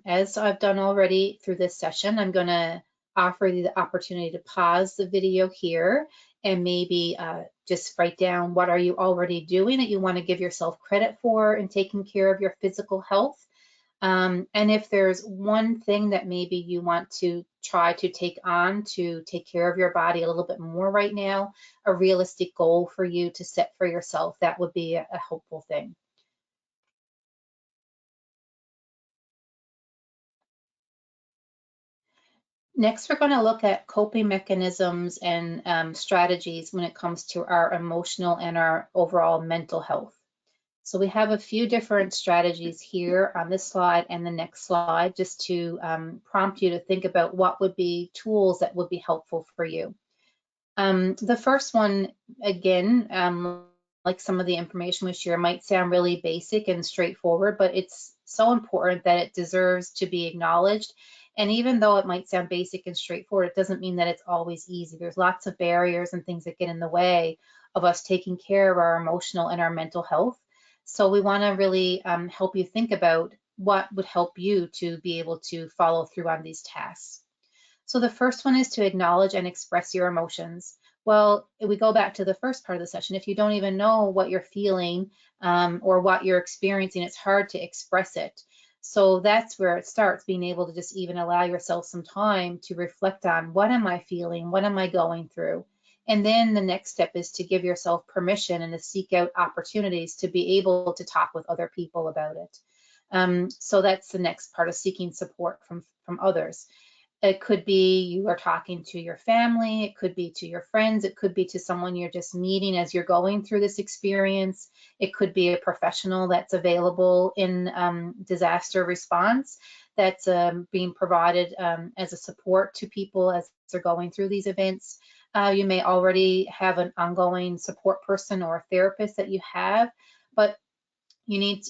as I've done already through this session, I'm going to offer you the opportunity to pause the video here and maybe just write down what are you already doing that you want to give yourself credit for in taking care of your physical health. And if there's one thing that maybe you want to try to take on to take care of your body a little bit more right now, a realistic goal for you to set for yourself, that would be a helpful thing. Next, we're going to look at coping mechanisms and strategies when it comes to our emotional and our overall mental health. So we have a few different strategies here on this slide and the next slide, just to prompt you to think about what would be tools that would be helpful for you. The first one, again, like some of the information we share, might sound really basic and straightforward, but it's so important that it deserves to be acknowledged. And even though it might sound basic and straightforward, it doesn't mean that it's always easy. There's lots of barriers and things that get in the way of us taking care of our emotional and our mental health. So we want to really help you think about what would help you to be able to follow through on these tasks. So the first one is to acknowledge and express your emotions. Well, if we go back to the first part of the session, if you don't even know what you're feeling or what you're experiencing, it's hard to express it. So that's where it starts, being able to just even allow yourself some time to reflect on, what am I feeling? What am I going through? And then the next step is to give yourself permission and to seek out opportunities to be able to talk with other people about it. So that's the next part of seeking support from others. It could be you are talking to your family, it could be to your friends, it could be to someone you're just meeting as you're going through this experience. It could be a professional that's available in disaster response that's being provided as a support to people as they're going through these events. You may already have an ongoing support person or a therapist that you have, but you need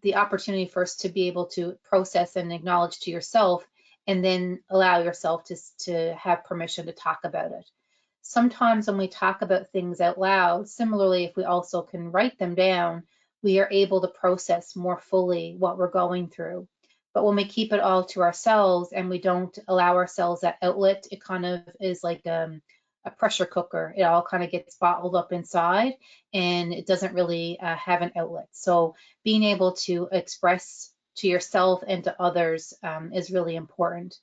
the opportunity first to be able to process and acknowledge to yourself, and then allow yourself to have permission to talk about it. Sometimes when we talk about things out loud, similarly, if we also can write them down, we are able to process more fully what we're going through. But when we keep it all to ourselves and we don't allow ourselves that outlet, it kind of is like a pressure cooker. It all kind of gets bottled up inside and it doesn't really have an outlet. So being able to express to yourself and to others is really important.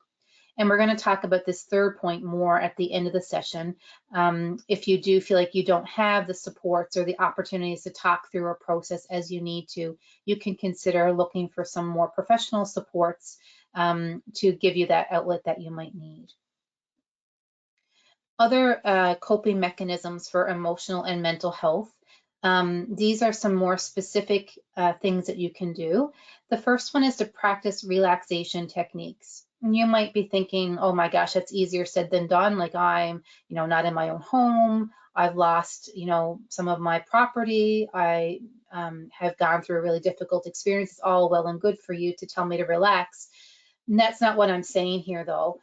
And we're going to talk about this third point more at the end of the session. If you do feel like you don't have the supports or the opportunities to talk through a process as you need to, you can consider looking for some more professional supports to give you that outlet that you might need. Other coping mechanisms for emotional and mental health. These are some more specific things that you can do. The first one is to practice relaxation techniques. And you might be thinking, oh my gosh, that's easier said than done. Like I'm, not in my own home. I've lost, some of my property. I have gone through a really difficult experience. It's all well and good for you to tell me to relax. And that's not what I'm saying here, though.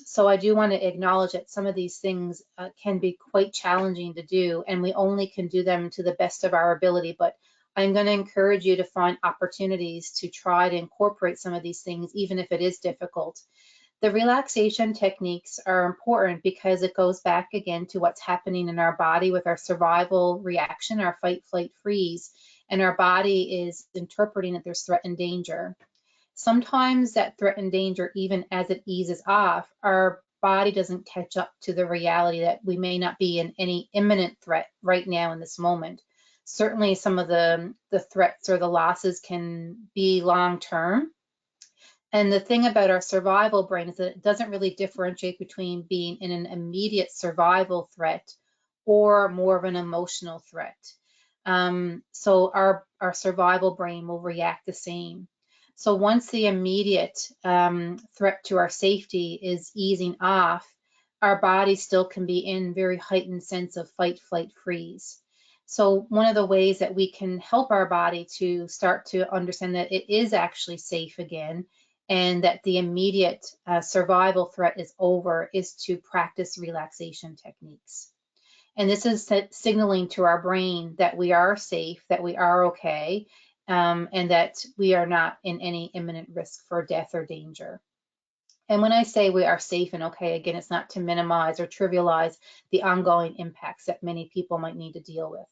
So I do want to acknowledge that some of these things can be quite challenging to do, and we only can do them to the best of our ability. But I'm going to encourage you to find opportunities to try to incorporate some of these things, even if it is difficult. The relaxation techniques are important because it goes back again to what's happening in our body with our survival reaction, our fight, flight, freeze, and our body is interpreting that there's threat and danger. Sometimes that threat and danger, even as it eases off, our body doesn't catch up to the reality that we may not be in any imminent threat right now in this moment. Certainly some of the threats or the losses can be long-term. And the thing about our survival brain is that it doesn't really differentiate between being in an immediate survival threat or more of an emotional threat. So our survival brain will react the same. So once the immediate threat to our safety is easing off, our body still can be in very heightened sense of fight, flight, freeze. So one of the ways that we can help our body to start to understand that it is actually safe again and that the immediate survival threat is over is to practice relaxation techniques. And this is signaling to our brain that we are safe, that we are okay, and that we are not in any imminent risk for death or danger. And when I say we are safe and okay, again, it's not to minimize or trivialize the ongoing impacts that many people might need to deal with.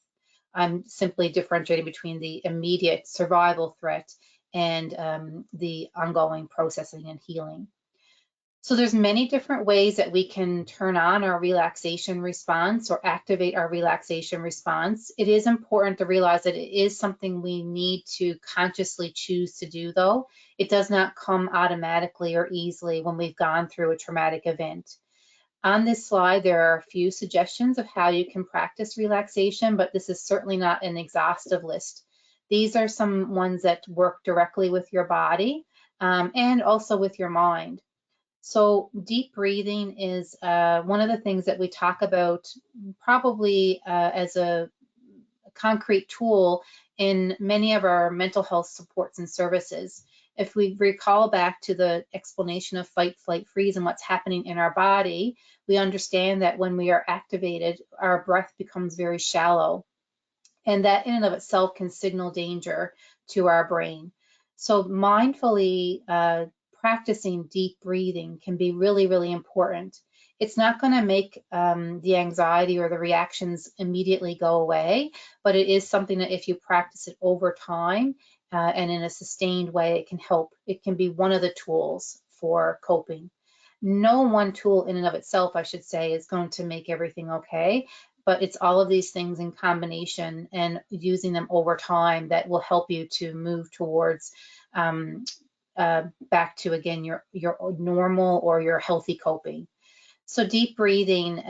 I'm simply differentiating between the immediate survival threat and the ongoing processing and healing. So there's many different ways that we can turn on our relaxation response or activate our relaxation response. It is important to realize that it is something we need to consciously choose to do, though. It does not come automatically or easily when we've gone through a traumatic event. On this slide, there are a few suggestions of how you can practice relaxation, but this is certainly not an exhaustive list. These are some ones that work directly with your body and also with your mind. So deep breathing is one of the things that we talk about probably as a concrete tool in many of our mental health supports and services. If we recall back to the explanation of fight, flight, freeze and what's happening in our body, we understand that when we are activated, our breath becomes very shallow. And that in and of itself can signal danger to our brain. So mindfully practicing deep breathing can be really, really important. It's not going to make the anxiety or the reactions immediately go away, but it is something that if you practice it over time and in a sustained way, it can help. It can be one of the tools for coping. No one tool in and of itself, I should say, is going to make everything okay, but it's all of these things in combination and using them over time that will help you to move towards back to, again, your normal or your healthy coping. So deep breathing,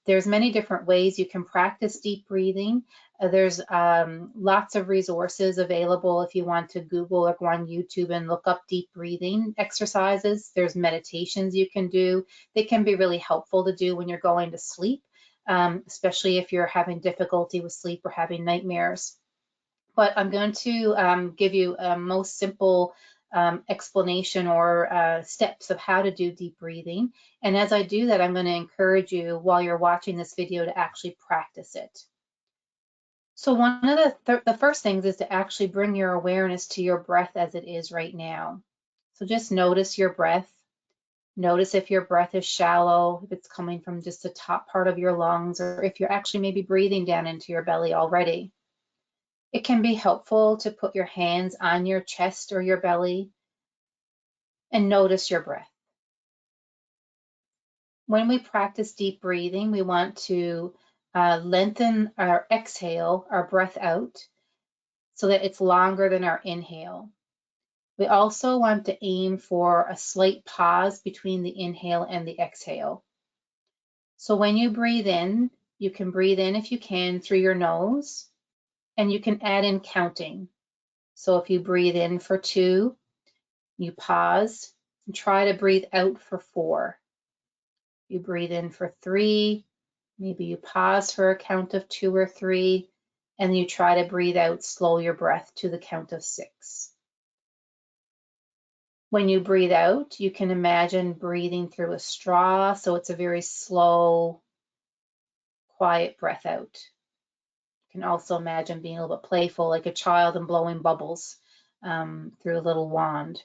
There's many different ways you can practice deep breathing. There's lots of resources available if you want to Google or go on YouTube and look up deep breathing exercises. There's meditations you can do. They can be really helpful to do when you're going to sleep, especially if you're having difficulty with sleep or having nightmares. But I'm going to give you a most simple explanation or steps of how to do deep breathing. And as I do that, I'm going to encourage you while you're watching this video to actually practice it. So one of the first things is to actually bring your awareness to your breath as it is right now. So just notice your breath. Notice if your breath is shallow, if it's coming from just the top part of your lungs, or if you're actually maybe breathing down into your belly already. It can be helpful to put your hands on your chest or your belly and notice your breath. When we practice deep breathing, we want to lengthen our exhale, our breath out, so that it's longer than our inhale. We also want to aim for a slight pause between the inhale and the exhale. So when you breathe in, you can breathe in if you can through your nose, and you can add in counting. So if you breathe in for 2, you pause and try to breathe out for 4. You breathe in for 3, maybe you pause for a count of 2 or 3, and you try to breathe out, slow your breath to the count of 6. When you breathe out, you can imagine breathing through a straw, so it's a very slow, quiet breath out. You can also imagine being a little bit playful, like a child and blowing bubbles through a little wand.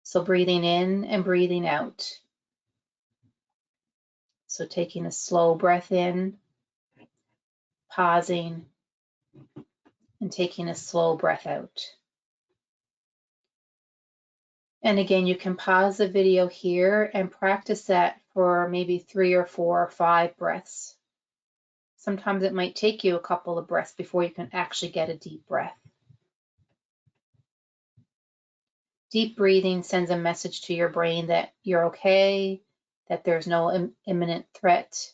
So breathing in and breathing out. So taking a slow breath in, pausing, and taking a slow breath out. And again, you can pause the video here and practice that for maybe 3 or 4 or 5 breaths. Sometimes it might take you a couple of breaths before you can actually get a deep breath. Deep breathing sends a message to your brain that you're okay, that there's no imminent threat.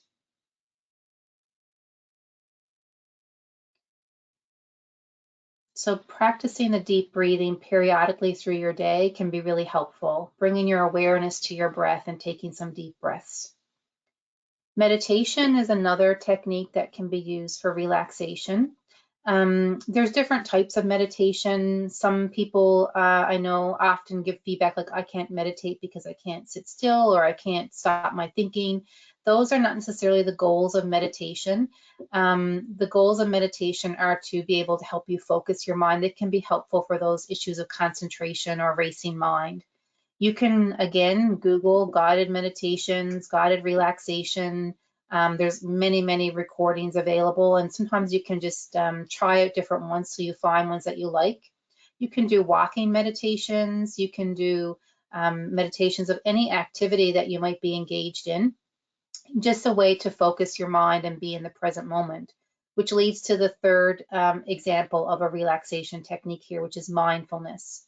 So practicing the deep breathing periodically through your day can be really helpful, bringing your awareness to your breath and taking some deep breaths. Meditation is another technique that can be used for relaxation. There's different types of meditation. Some people I know often give feedback like, I can't meditate because I can't sit still or I can't stop my thinking. Those are not necessarily the goals of meditation. The goals of meditation are to be able to help you focus your mind. It can be helpful for those issues of concentration or racing mind. You can, again, Google guided meditations, guided relaxation. There's many recordings available, and sometimes you can just try out different ones so you find ones that you like. You can do walking meditations. You can do meditations of any activity that you might be engaged in. Just a way to focus your mind and be in the present moment, which leads to the third example of a relaxation technique here, which is mindfulness.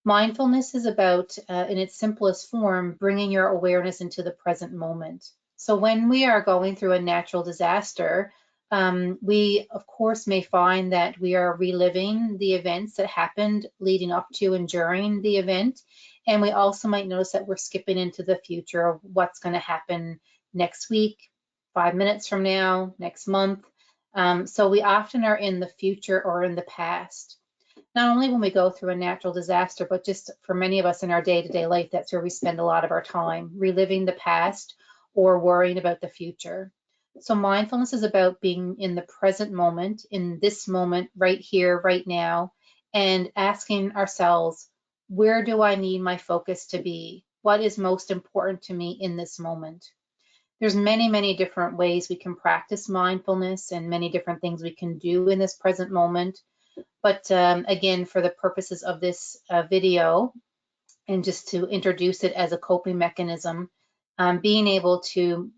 Mindfulness is about, in its simplest form, bringing your awareness into the present moment. So when we are going through a natural disaster, we, of course, may find that we are reliving the events that happened leading up to and during the event. And we also might notice that we're skipping into the future of what's going to happen next week, 5 minutes from now, next month. So we often are in the future or in the past. Not only when we go through a natural disaster, but just for many of us in our day-to-day life, that's where we spend a lot of our time, reliving the past or worrying about the future. So mindfulness is about being in the present moment, in this moment, right here, right now, and asking ourselves, where do I need my focus to be? What is most important to me in this moment? There's many different ways we can practice mindfulness and many different things we can do in this present moment. But again, for the purposes of this video, and just to introduce it as a coping mechanism, being able to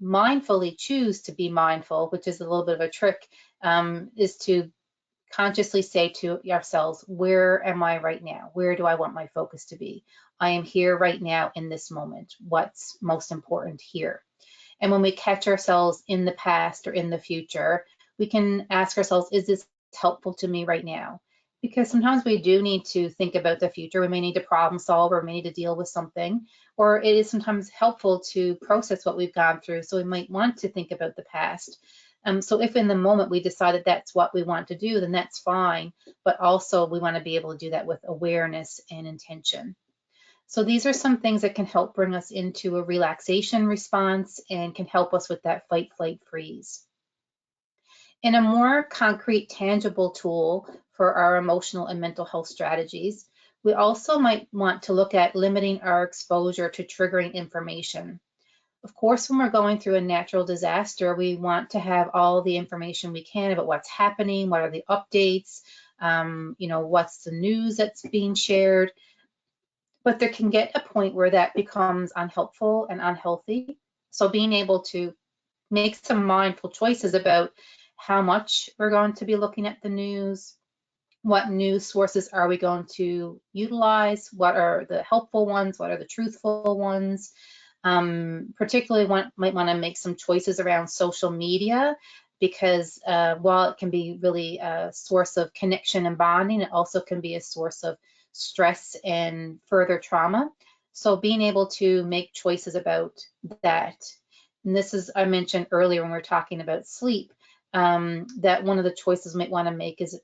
mindfully choose to be mindful, which is a little bit of a trick, is to consciously say to ourselves, where am I right now? Where do I want my focus to be? I am here right now in this moment. What's most important here? And when we catch ourselves in the past or in the future, we can ask ourselves, is this helpful to me right now? Because sometimes we do need to think about the future. We may need to problem solve, or we may need to deal with something, or it is sometimes helpful to process what we've gone through. So we might want to think about the past. So if in the moment we decided that's what we want to do, then that's fine. But also we want to be able to do that with awareness and intention. So these are some things that can help bring us into a relaxation response and can help us with that fight, flight, freeze. In a more concrete, tangible tool for our emotional and mental health strategies, we also might want to look at limiting our exposure to triggering information. Of course, when we're going through a natural disaster, we want to have all the information we can about what's happening, what are the updates, what's the news that's being shared. But there can get a point where that becomes unhelpful and unhealthy. So being able to make some mindful choices about how much we're going to be looking at the news, what news sources are we going to utilize, what are the helpful ones, what are the truthful ones. Particularly might want to make some choices around social media, because while it can be really a source of connection and bonding, it also can be a source of stress and further trauma. So being able to make choices about that. And this is, I mentioned earlier when we were talking about sleep, that one of the choices we might want to make is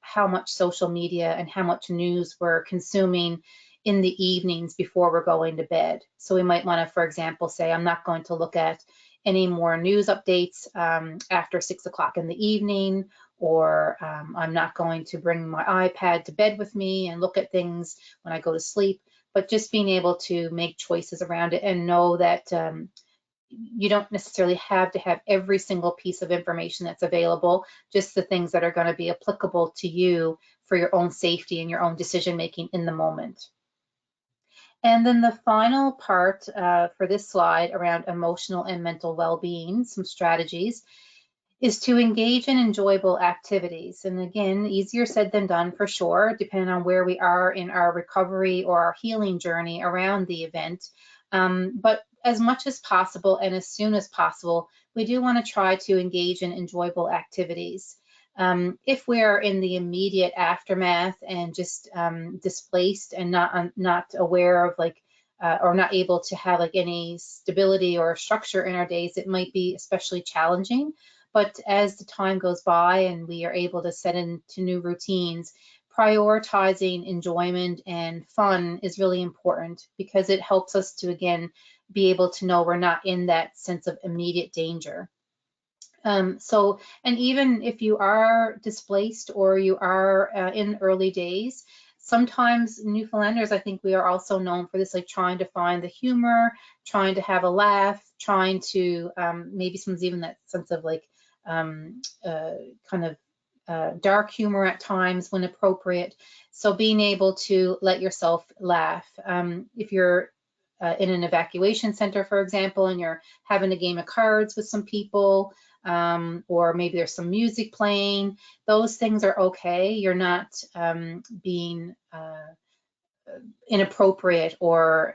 how much social media and how much news we're consuming in the evenings before we're going to bed. So we might want to, for example, say, I'm not going to look at any more news updates after 6 o'clock in the evening, or I'm not going to bring my iPad to bed with me and look at things when I go to sleep. But just being able to make choices around it and know that you don't necessarily have to have every single piece of information that's available, just the things that are going to be applicable to you for your own safety and your own decision making in the moment. And then the final part for this slide around emotional and mental well-being, some strategies, is to engage in enjoyable activities. And again, easier said than done for sure, depending on where we are in our recovery or our healing journey around the event. But as much as possible and as soon as possible, we do want to try to engage in enjoyable activities. If we're in the immediate aftermath and just displaced and not aware of or not able to have any stability or structure in our days, it might be especially challenging. But as the time goes by and we are able to set into new routines, prioritizing enjoyment and fun is really important, because it helps us to, again, be able to know we're not in that sense of immediate danger. And even if you are displaced or you are in early days, sometimes Newfoundlanders, I think we are also known for this, trying to find the humor, trying to have a laugh, trying to maybe sometimes even that sense of dark humor at times when appropriate. So being able to let yourself laugh. If you're in an evacuation center, for example, and you're having a game of cards with some people, or maybe there's some music playing, those things are okay. You're not being inappropriate or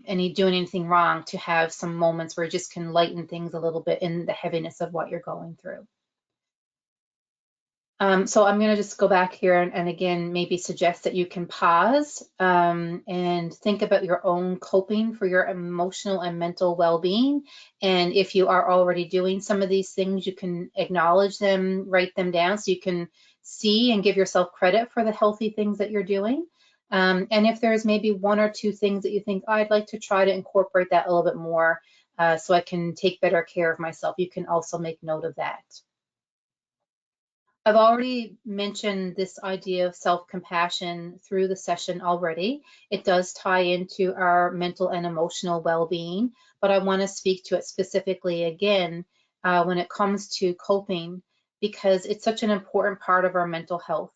doing anything wrong to have some moments where you just can lighten things a little bit in the heaviness of what you're going through. So I'm going to just go back here and again, maybe suggest that you can pause and think about your own coping for your emotional and mental well-being. And if you are already doing some of these things, you can acknowledge them, write them down so you can see and give yourself credit for the healthy things that you're doing. And if there's maybe one or two things that you think, I'd like to try to incorporate that a little bit more so I can take better care of myself, you can also make note of that. I've already mentioned this idea of self-compassion through the session already. It does tie into our mental and emotional well-being, but I want to speak to it specifically again when it comes to coping, because it's such an important part of our mental health.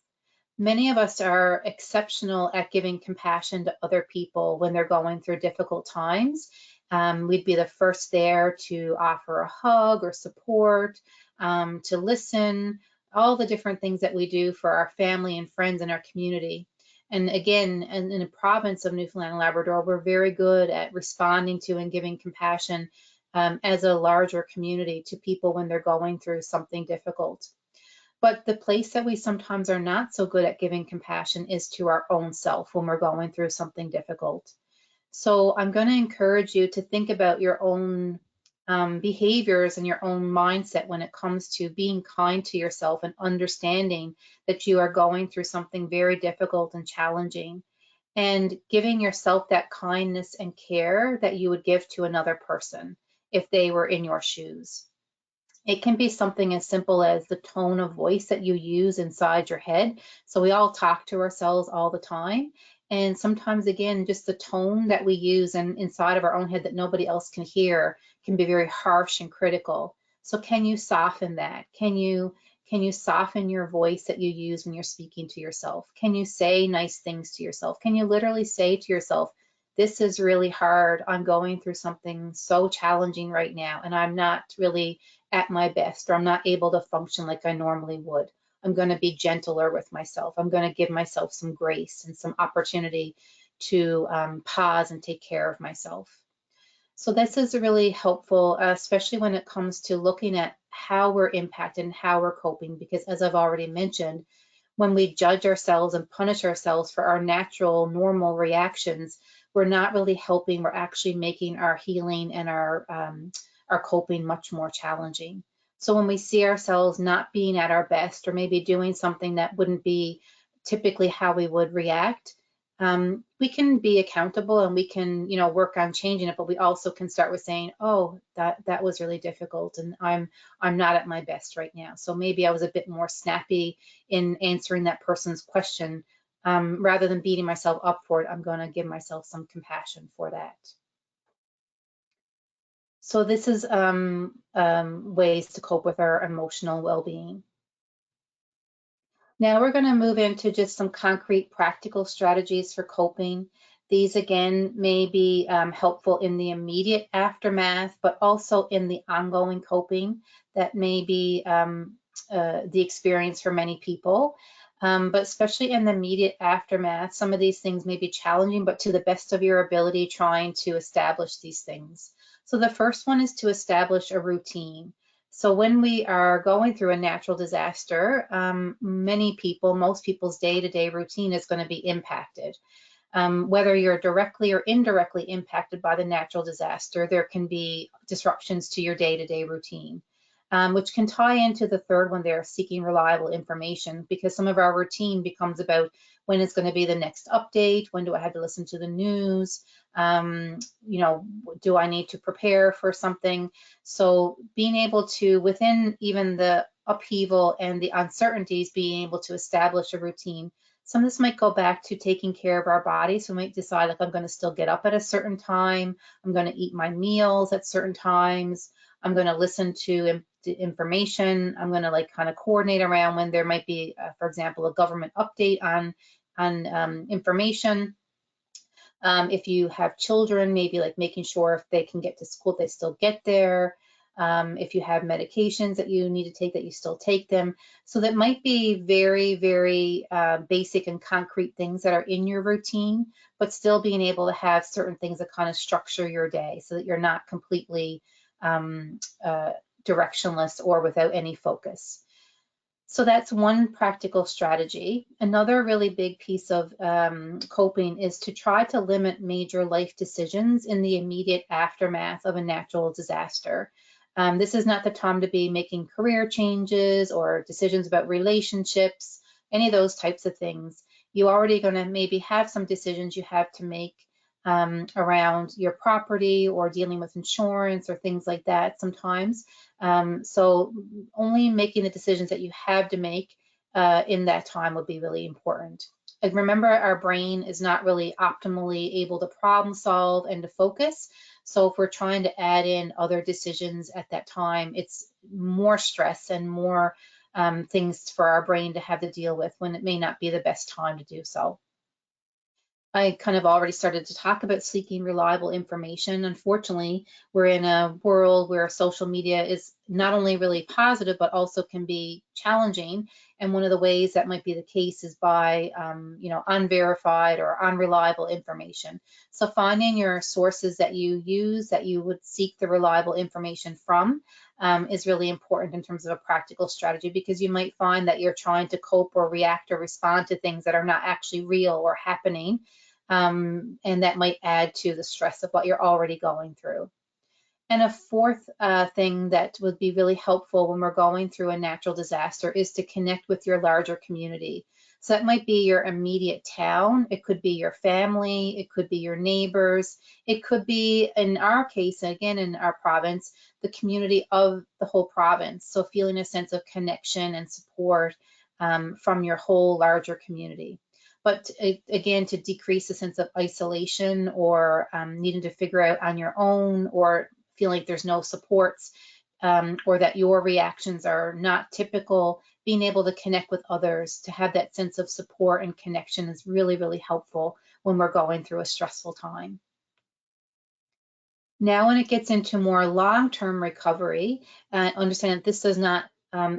Many of us are exceptional at giving compassion to other people when they're going through difficult times. We'd be the first there to offer a hug or support, to listen, all the different things that we do for our family and friends in our community. And again, in the province of Newfoundland and Labrador, we're very good at responding to and giving compassion as a larger community to people when they're going through something difficult. But the place that we sometimes are not so good at giving compassion is to our own self when we're going through something difficult. So I'm going to encourage you to think about your own behaviors and your own mindset when it comes to being kind to yourself and understanding that you are going through something very difficult and challenging, and giving yourself that kindness and care that you would give to another person if they were in your shoes. It can be something as simple as the tone of voice that you use inside your head. So we all talk to ourselves all the time. And sometimes, again, just the tone that we use and inside of our own head that nobody else can hear can be very harsh and critical. So can you soften that? Can you soften your voice that you use when you're speaking to yourself? Can you say nice things to yourself? Can you literally say to yourself, this is really hard. I'm going through something so challenging right now, and I'm not really at my best, or I'm not able to function like I normally would. I'm going to be gentler with myself. I'm going to give myself some grace and some opportunity to pause and take care of myself. So this is really helpful, especially when it comes to looking at how we're impacted and how we're coping, because as I've already mentioned, when we judge ourselves and punish ourselves for our natural, normal reactions, we're not really helping. We're actually making our healing and our coping much more challenging. So when we see ourselves not being at our best, or maybe doing something that wouldn't be typically how we would react, we can be accountable and we can, work on changing it. But we also can start with saying, "Oh, that was really difficult, and I'm not at my best right now. So maybe I was a bit more snappy in answering that person's question. Rather than beating myself up for it, I'm going to give myself some compassion for that." So this is ways to cope with our emotional well-being. Now we're going to move into just some concrete practical strategies for coping. These again may be helpful in the immediate aftermath, but also in the ongoing coping that may be the experience for many people. But especially in the immediate aftermath, some of these things may be challenging, but to the best of your ability, trying to establish these things. So the first one is to establish a routine. So when we are going through a natural disaster, most people's day-to-day routine is going to be impacted. Whether you're directly or indirectly impacted by the natural disaster, there can be disruptions to your day-to-day routine, which can tie into the third one there, seeking reliable information, because some of our routine becomes about when is going to be the next update, when do I have to listen to the news, do I need to prepare for something? So being able to, within even the upheaval and the uncertainties, being able to establish a routine. Some of this might go back to taking care of our body. So we might decide, like, I'm going to still get up at a certain time. I'm going to eat my meals at certain times. I'm going to listen to information. I'm going to kind of coordinate around when there might be, for example, a government update on information. If you have children, maybe like making sure if they can get to school, they still get there. If you have medications that you need to take, that you still take them. So that might be very, very basic and concrete things that are in your routine, but still being able to have certain things that kind of structure your day so that you're not completely directionless or without any focus. So that's one practical strategy. Another really big piece of coping is to try to limit major life decisions in the immediate aftermath of a natural disaster. This is not the time to be making career changes or decisions about relationships, any of those types of things. You're already going to maybe have some decisions you have to make around your property or dealing with insurance or things like that sometimes. So only making the decisions that you have to make in that time would be really important. And remember, our brain is not really optimally able to problem solve and to focus. So if we're trying to add in other decisions at that time, it's more stress and more things for our brain to have to deal with when it may not be the best time to do so. I kind of already started to talk about seeking reliable information. Unfortunately, we're in a world where social media is not only really positive, but also can be challenging. And one of the ways that might be the case is by, unverified or unreliable information. So finding your sources that you use, that you would seek the reliable information from, is really important in terms of a practical strategy, because you might find that you're trying to cope or react or respond to things that are not actually real or happening, and that might add to the stress of what you're already going through. And a fourth thing that would be really helpful when we're going through a natural disaster is to connect with your larger community. So that might be your immediate town, it could be your family, it could be your neighbors, it could be, in our case, again, in our province, the community of the whole province. So feeling a sense of connection and support from your whole larger community. But again, to decrease the sense of isolation or needing to figure out on your own, or feel like there's no supports, or that your reactions are not typical, being able to connect with others, to have that sense of support and connection is really, really helpful when we're going through a stressful time. Now, when it gets into more long-term recovery, understand that this does not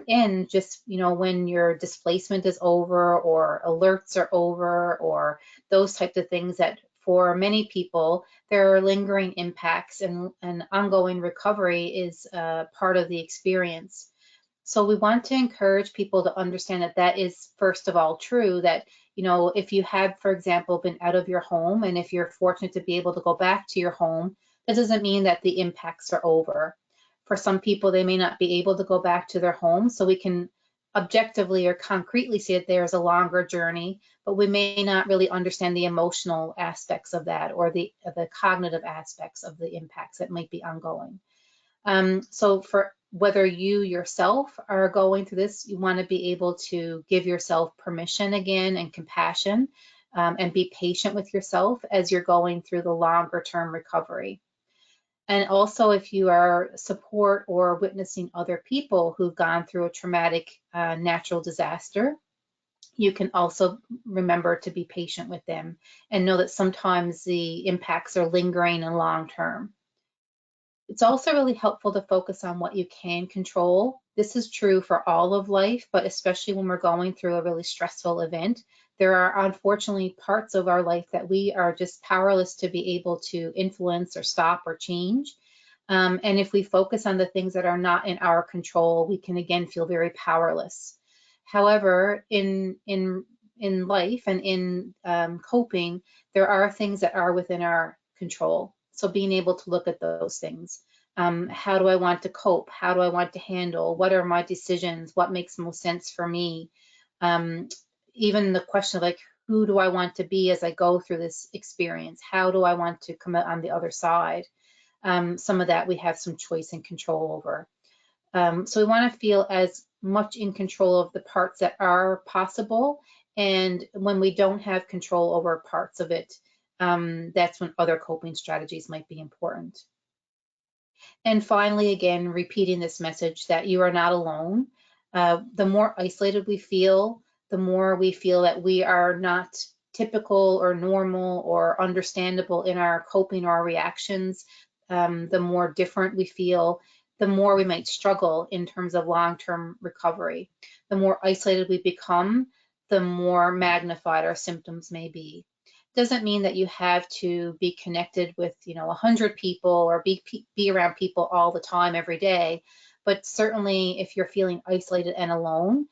end just, when your displacement is over or alerts are over or those types of things, that for many people, there are lingering impacts, and ongoing recovery is part of the experience. So we want to encourage people to understand that that is, first of all, true, that, if you have, for example, been out of your home, and if you're fortunate to be able to go back to your home, that doesn't mean that the impacts are over. For some people, they may not be able to go back to their home, so we can objectively or concretely say that there's a longer journey, but we may not really understand the emotional aspects of that, or the cognitive aspects of the impacts that might be ongoing. So for whether you yourself are going through this, you want to be able to give yourself permission again and compassion, and be patient with yourself as you're going through the longer term recovery. And also, if you are support or witnessing other people who've gone through a traumatic natural disaster, you can also remember to be patient with them and know that sometimes the impacts are lingering and long term. It's also really helpful to focus on what you can control. This is true for all of life, but especially when we're going through a really stressful event. There are unfortunately parts of our life that we are just powerless to be able to influence or stop or change. And if we focus on the things that are not in our control, we can again feel very powerless. However, in life and in coping, there are things that are within our control. So being able to look at those things. How do I want to cope? How do I want to handle? What are my decisions? What makes most sense for me? Even the question of, like, who do I want to be as I go through this experience? How do I want to come out on the other side? Some of that we have some choice and control over. So we want to feel as much in control of the parts that are possible. And when we don't have control over parts of it, that's when other coping strategies might be important. And finally, again, repeating this message that you are not alone. The more isolated we feel, the more we feel that we are not typical or normal or understandable in our coping or our reactions, the more different we feel, the more we might struggle in terms of long-term recovery. The more isolated we become, the more magnified our symptoms may be. Doesn't mean that you have to be connected with 100 people or be around people all the time every day, but certainly if you're feeling isolated and alone,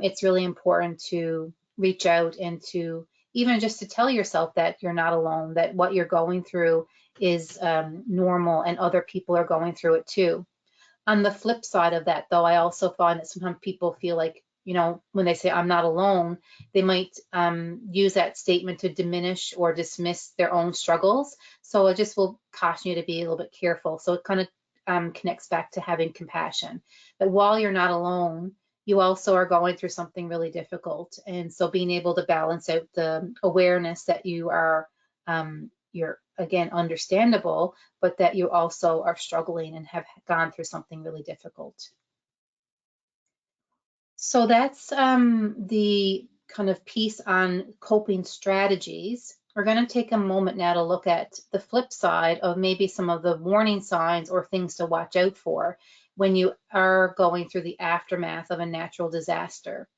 it's really important to reach out and to even just to tell yourself that you're not alone, that what you're going through is normal and other people are going through it too. On the flip side of that, though, I also find that sometimes people feel like, when they say I'm not alone, they might use that statement to diminish or dismiss their own struggles. So I just will caution you to be a little bit careful. So it kind of connects back to having compassion, that while you're not alone, you also are going through something really difficult. And so being able to balance out the awareness that you are, you're again understandable, but that you also are struggling and have gone through something really difficult. So that's the kind of piece on coping strategies. We're going to take a moment now to look at the flip side of maybe some of the warning signs or things to watch out for when you are going through the aftermath of a natural disaster.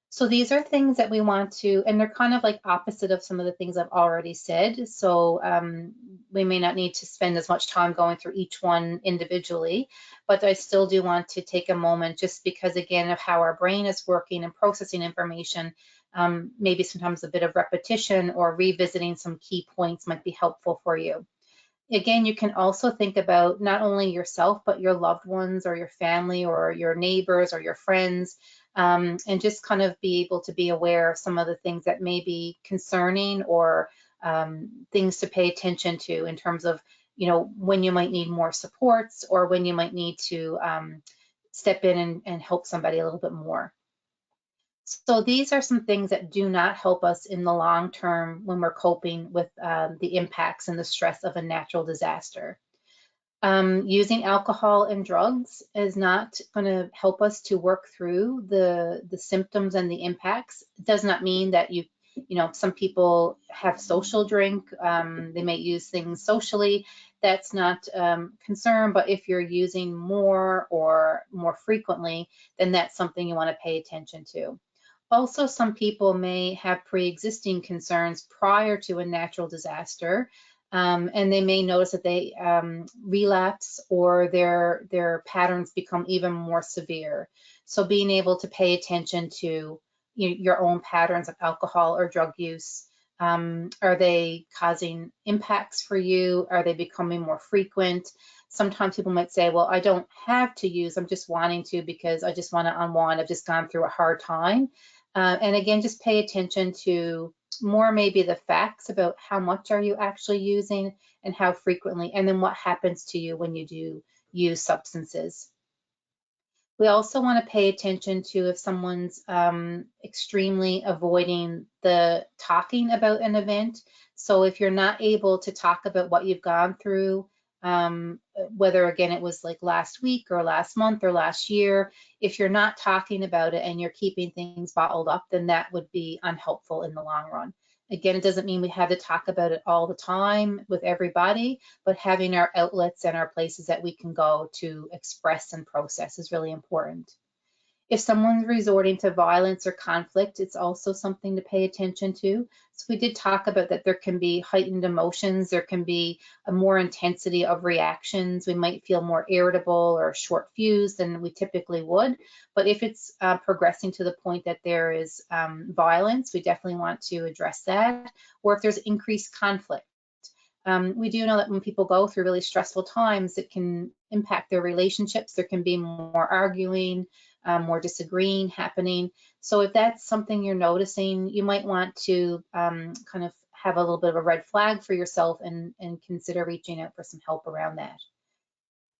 So these are things that we want to, and they're kind of like opposite of some of the things I've already said. So we may not need to spend as much time going through each one individually, but I still do want to take a moment just because, again, of how our brain is working and processing information. Maybe sometimes a bit of repetition or revisiting some key points might be helpful for you. Again, you can also think about not only yourself, but your loved ones or your family or your neighbors or your friends, and just kind of be able to be aware of some of the things that may be concerning or things to pay attention to in terms of, when you might need more supports or when you might need to step in and help somebody a little bit more. So these are some things that do not help us in the long term when we're coping with the impacts and the stress of a natural disaster. Using alcohol and drugs is not going to help us to work through the symptoms and the impacts. It does not mean that some people have social drink, they may use things socially. That's not concern, but if you're using more or more frequently, then that's something you want to pay attention to. Also, some people may have pre-existing concerns prior to a natural disaster, and they may notice that they relapse or their patterns become even more severe. So being able to pay attention to your own patterns of alcohol or drug use. Are they causing impacts for you? Are they becoming more frequent? Sometimes people might say, well, I don't have to use, I'm just wanting to because I just want to unwind. I've just gone through a hard time. And again, just pay attention to more maybe the facts about how much are you actually using and how frequently, and then what happens to you when you do use substances. We also want to pay attention to if someone's extremely avoiding the talking about an event. So if you're not able to talk about what you've gone through, whether again it was like last week or last month or last year, if you're not talking about it and you're keeping things bottled up, then that would be unhelpful in the long run. Again, it doesn't mean we have to talk about it all the time with everybody, but having our outlets and our places that we can go to express and process is really important. If someone's resorting to violence or conflict, it's also something to pay attention to. So we did talk about that there can be heightened emotions, there can be a more intensity of reactions. We might feel more irritable or short fused than we typically would. But if it's progressing to the point that there is violence, we definitely want to address that. Or if there's increased conflict. We do know that when people go through really stressful times, it can impact their relationships. There can be more arguing, more disagreeing happening. So if that's something you're noticing, you might want to kind of have a little bit of a red flag for yourself and consider reaching out for some help around that.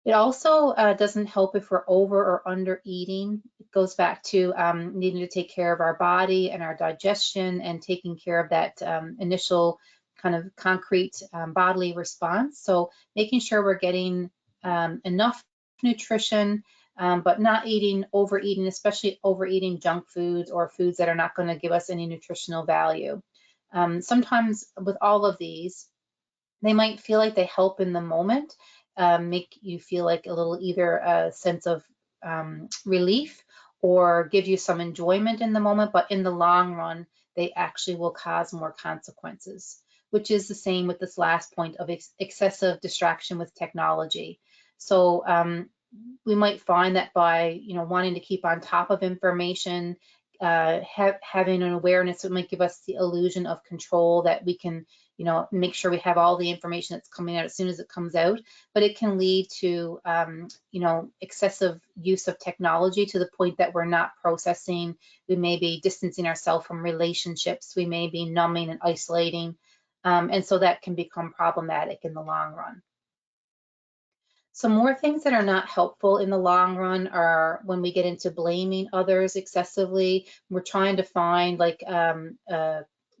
It also doesn't help if we're over or under eating. It goes back to needing to take care of our body and our digestion and taking care of that initial kind of concrete bodily response. So making sure we're getting enough nutrition, but not overeating, especially overeating junk foods or foods that are not going to give us any nutritional value. Sometimes with all of these, they might feel like they help in the moment, make you feel like a little either a sense of relief or give you some enjoyment in the moment, but in the long run, they actually will cause more consequences, which is the same with this last point of excessive distraction with technology. So we might find that by wanting to keep on top of information, having an awareness, it might give us the illusion of control that we can make sure we have all the information that's coming out as soon as it comes out, but it can lead to excessive use of technology to the point that we're not processing. We may be distancing ourselves from relationships, we may be numbing and isolating, and so that can become problematic in the long run. Some more things that are not helpful in the long run are when we get into blaming others excessively. We're trying to find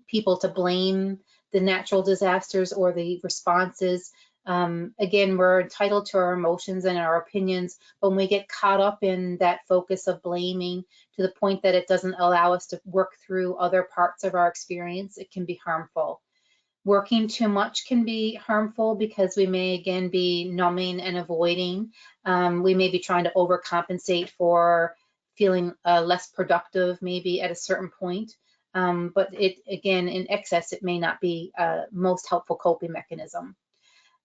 people to blame the natural disasters or the responses. Again, we're entitled to our emotions and our opinions, but when we get caught up in that focus of blaming to the point that it doesn't allow us to work through other parts of our experience, it can be harmful. Working too much can be harmful because we may again be numbing and avoiding. We may be trying to overcompensate for feeling less productive maybe at a certain point. But it again, in excess, it may not be most helpful coping mechanism.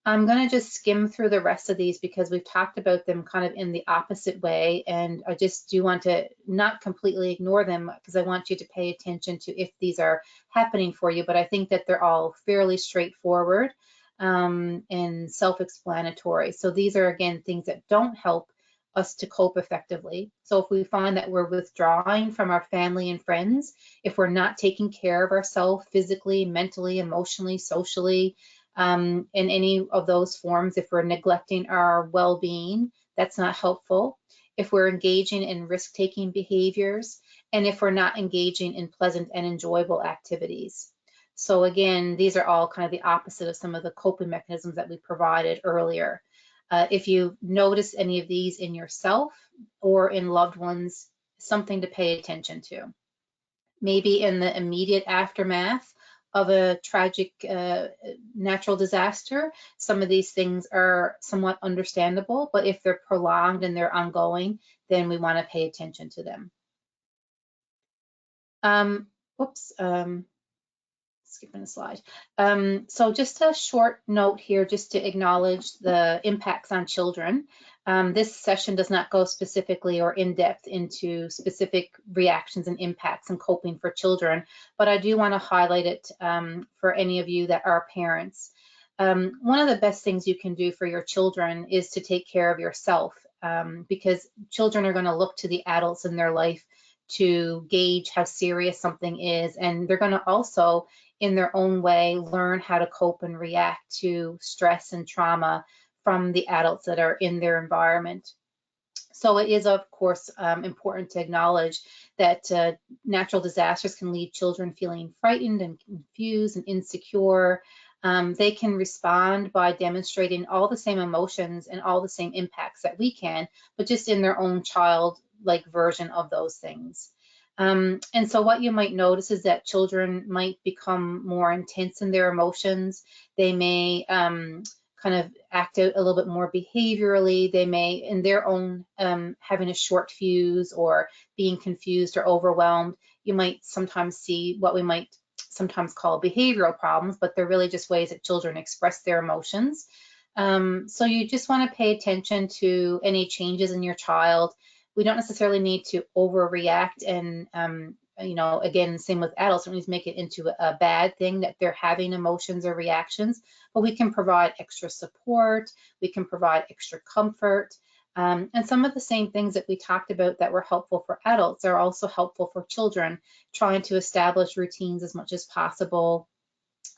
I'm going to just skim through the rest of these because we've talked about them kind of in the opposite way, and I just do want to not completely ignore them because I want you to pay attention to if these are happening for you, but I think that they're all fairly straightforward and self-explanatory. So these are, again, things that don't help us to cope effectively. So if we find that we're withdrawing from our family and friends, if we're not taking care of ourselves physically, mentally, emotionally, socially, in any of those forms, if we're neglecting our well-being, that's not helpful. If we're engaging in risk-taking behaviors, and if we're not engaging in pleasant and enjoyable activities. So again, these are all kind of the opposite of some of the coping mechanisms that we provided earlier. If you notice any of these in yourself or in loved ones, something to pay attention to. Maybe in the immediate aftermath of a tragic natural disaster, some of these things are somewhat understandable, but if they're prolonged and they're ongoing, then we want to pay attention to them. Skipping a slide. So just a short note here, just to acknowledge the impacts on children. This session does not go specifically or in depth into specific reactions and impacts and coping for children, but I do want to highlight it for any of you that are parents. One of the best things you can do for your children is to take care of yourself, because children are going to look to the adults in their life to gauge how serious something is, and they're going to also, in their own way, learn how to cope and react to stress and trauma from the adults that are in their environment. So it is, of course, important to acknowledge that natural disasters can leave children feeling frightened and confused and insecure. They can respond by demonstrating all the same emotions and all the same impacts that we can, but just in their own child-like version of those things. And so what you might notice is that children might become more intense in their emotions. They may kind of act out a little bit more behaviorally. They may, in their own having a short fuse or being confused or overwhelmed, you might sometimes see what we might sometimes call behavioral problems, but they're really just ways that children express their emotions. So you just want to pay attention to any changes in your child. We don't necessarily need to overreact, and you know, again, same with adults, don't need to make it into a bad thing that they're having emotions or reactions, but we can provide extra support, we can provide extra comfort, and some of the same things that we talked about that were helpful for adults are also helpful for children, trying to establish routines as much as possible,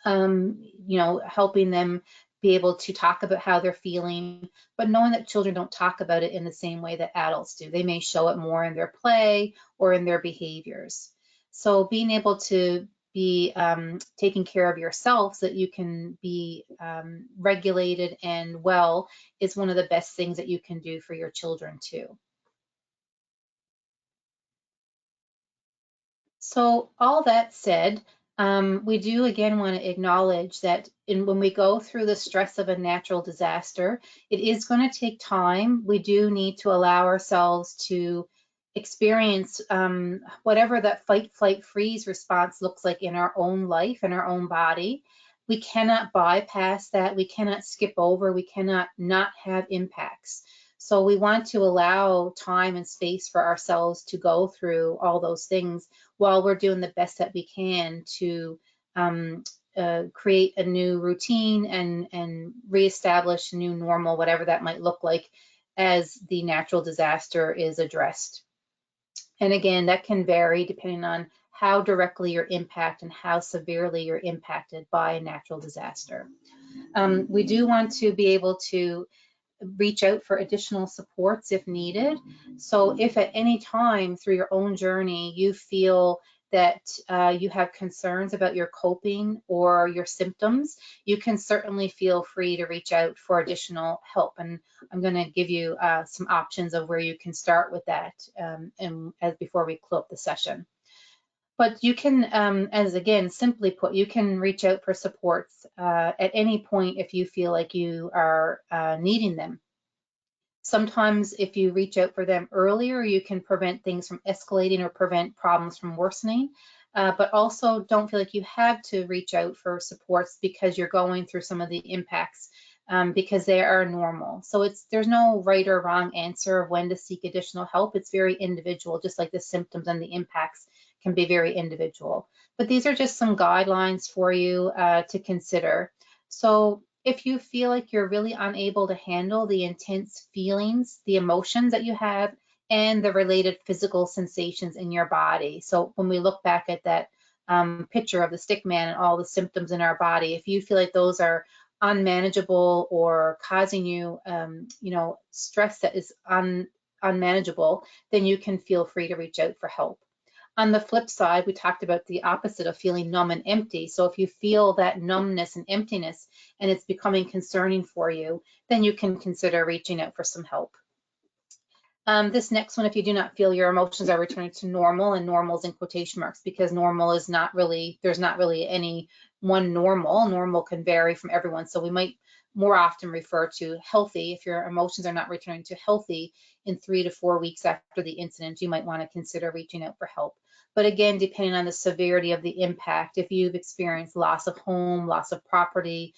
you know, helping them be able to talk about how they're feeling, but knowing that children don't talk about it in the same way that adults do. They may show it more in their play or in their behaviors. So being able to be taking care of yourself so that you can be regulated and well is one of the best things that you can do for your children too. So all that said, we do again want to acknowledge that when we go through the stress of a natural disaster, it is going to take time. We do need to allow ourselves to experience whatever that fight, flight, freeze response looks like in our own life, in our own body. We cannot bypass that. We cannot skip over. We cannot not have impacts. So we want to allow time and space for ourselves to go through all those things while we're doing the best that we can to create a new routine and reestablish a new normal, whatever that might look like as the natural disaster is addressed. And again, that can vary depending on how directly you're impacted and how severely you're impacted by a natural disaster. We do want to be able to reach out for additional supports if needed. So if at any time through your own journey you feel that you have concerns about your coping or your symptoms, you can certainly feel free to reach out for additional help. And I'm going to give you some options of where you can start with that and before we close the session. But you can, as again, simply put, you can reach out for supports at any point if you feel like you are needing them. Sometimes if you reach out for them earlier, you can prevent things from escalating or prevent problems from worsening. But also don't feel like you have to reach out for supports because you're going through some of the impacts because they are normal. So there's no right or wrong answer of when to seek additional help. It's very individual, just like the symptoms and the impacts can be very individual. But these are just some guidelines for you to consider. So if you feel like you're really unable to handle the intense feelings, the emotions that you have, and the related physical sensations in your body. So when we look back at that picture of the stick man and all the symptoms in our body, if you feel like those are unmanageable or causing you, stress that is unmanageable, then you can feel free to reach out for help. On the flip side, we talked about the opposite of feeling numb and empty. So if you feel that numbness and emptiness and it's becoming concerning for you, then you can consider reaching out for some help. This next one, if you do not feel your emotions are returning to normal, and normal is in quotation marks because normal is not really, there's not really any one normal. Normal can vary from everyone. So we might more often refer to healthy. If your emotions are not returning to healthy in 3 to 4 weeks after the incident, you might want to consider reaching out for help. But again, depending on the severity of the impact, if you've experienced loss of home, loss of property,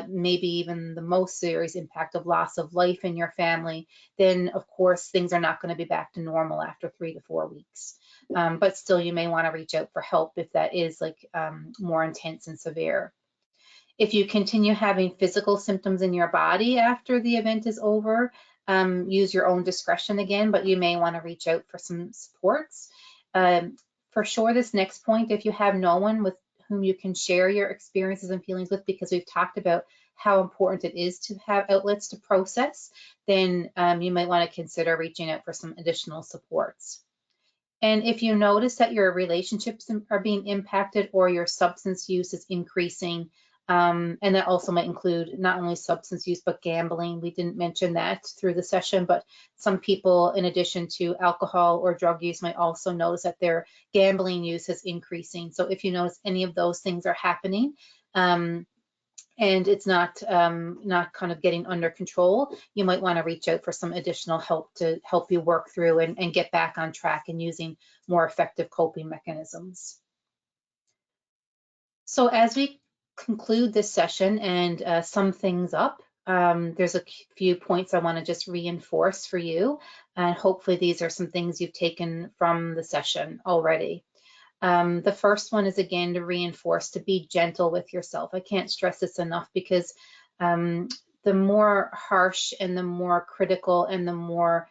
maybe even the most serious impact of loss of life in your family, then of course things are not going to be back to normal after 3 to 4 weeks. But still, you may want to reach out for help if that is like more intense and severe. If you continue having physical symptoms in your body after the event is over, use your own discretion again, but you may want to reach out for some supports. For sure, this next point, if you have no one with whom you can share your experiences and feelings with, because we've talked about how important it is to have outlets to process, then you might want to consider reaching out for some additional supports. And if you notice that your relationships are being impacted or your substance use is increasing, and that also might include not only substance use, but gambling. We didn't mention that through the session, but some people, in addition to alcohol or drug use, might also notice that their gambling use is increasing. So if you notice any of those things are happening, and it's not kind of getting under control, you might want to reach out for some additional help to help you work through and get back on track and using more effective coping mechanisms. So as we conclude this session and sum things up, there's a few points I want to just reinforce for you, and hopefully these are some things you've taken from the session already. The first one is, again, to reinforce to be gentle with yourself. I can't stress this enough because the more harsh and the more critical and the more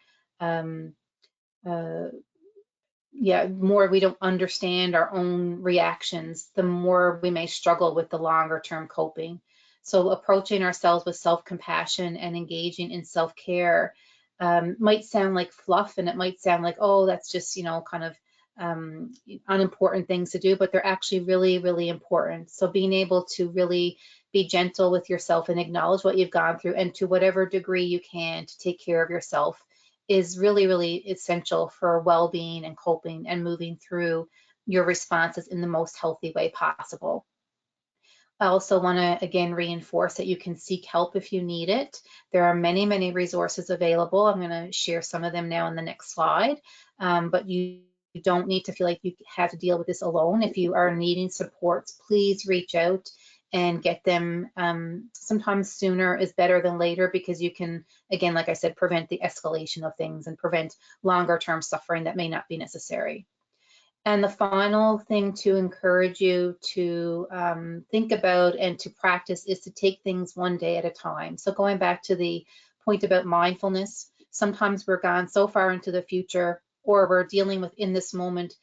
more we don't understand our own reactions, the more we may struggle with the longer term coping. So approaching ourselves with self-compassion and engaging in self-care might sound like fluff, and it might sound like, oh, that's just, kind of unimportant things to do, but they're actually really, really important. So being able to really be gentle with yourself and acknowledge what you've gone through, and to whatever degree you can to take care of yourself, is really, really essential for well-being and coping and moving through your responses in the most healthy way possible. I also want to, again, reinforce that you can seek help if you need it. There are many, many resources available. I'm going to share some of them now in the next slide, but you don't need to feel like you have to deal with this alone. If you are needing supports, please reach out and get them. Sometimes sooner is better than later, because you can, again, like I said, prevent the escalation of things and prevent longer term suffering that may not be necessary. And the final thing to encourage you to think about and to practice is to take things one day at a time. So going back to the point about mindfulness, sometimes we're gone so far into the future, or we're dealing with in this moment,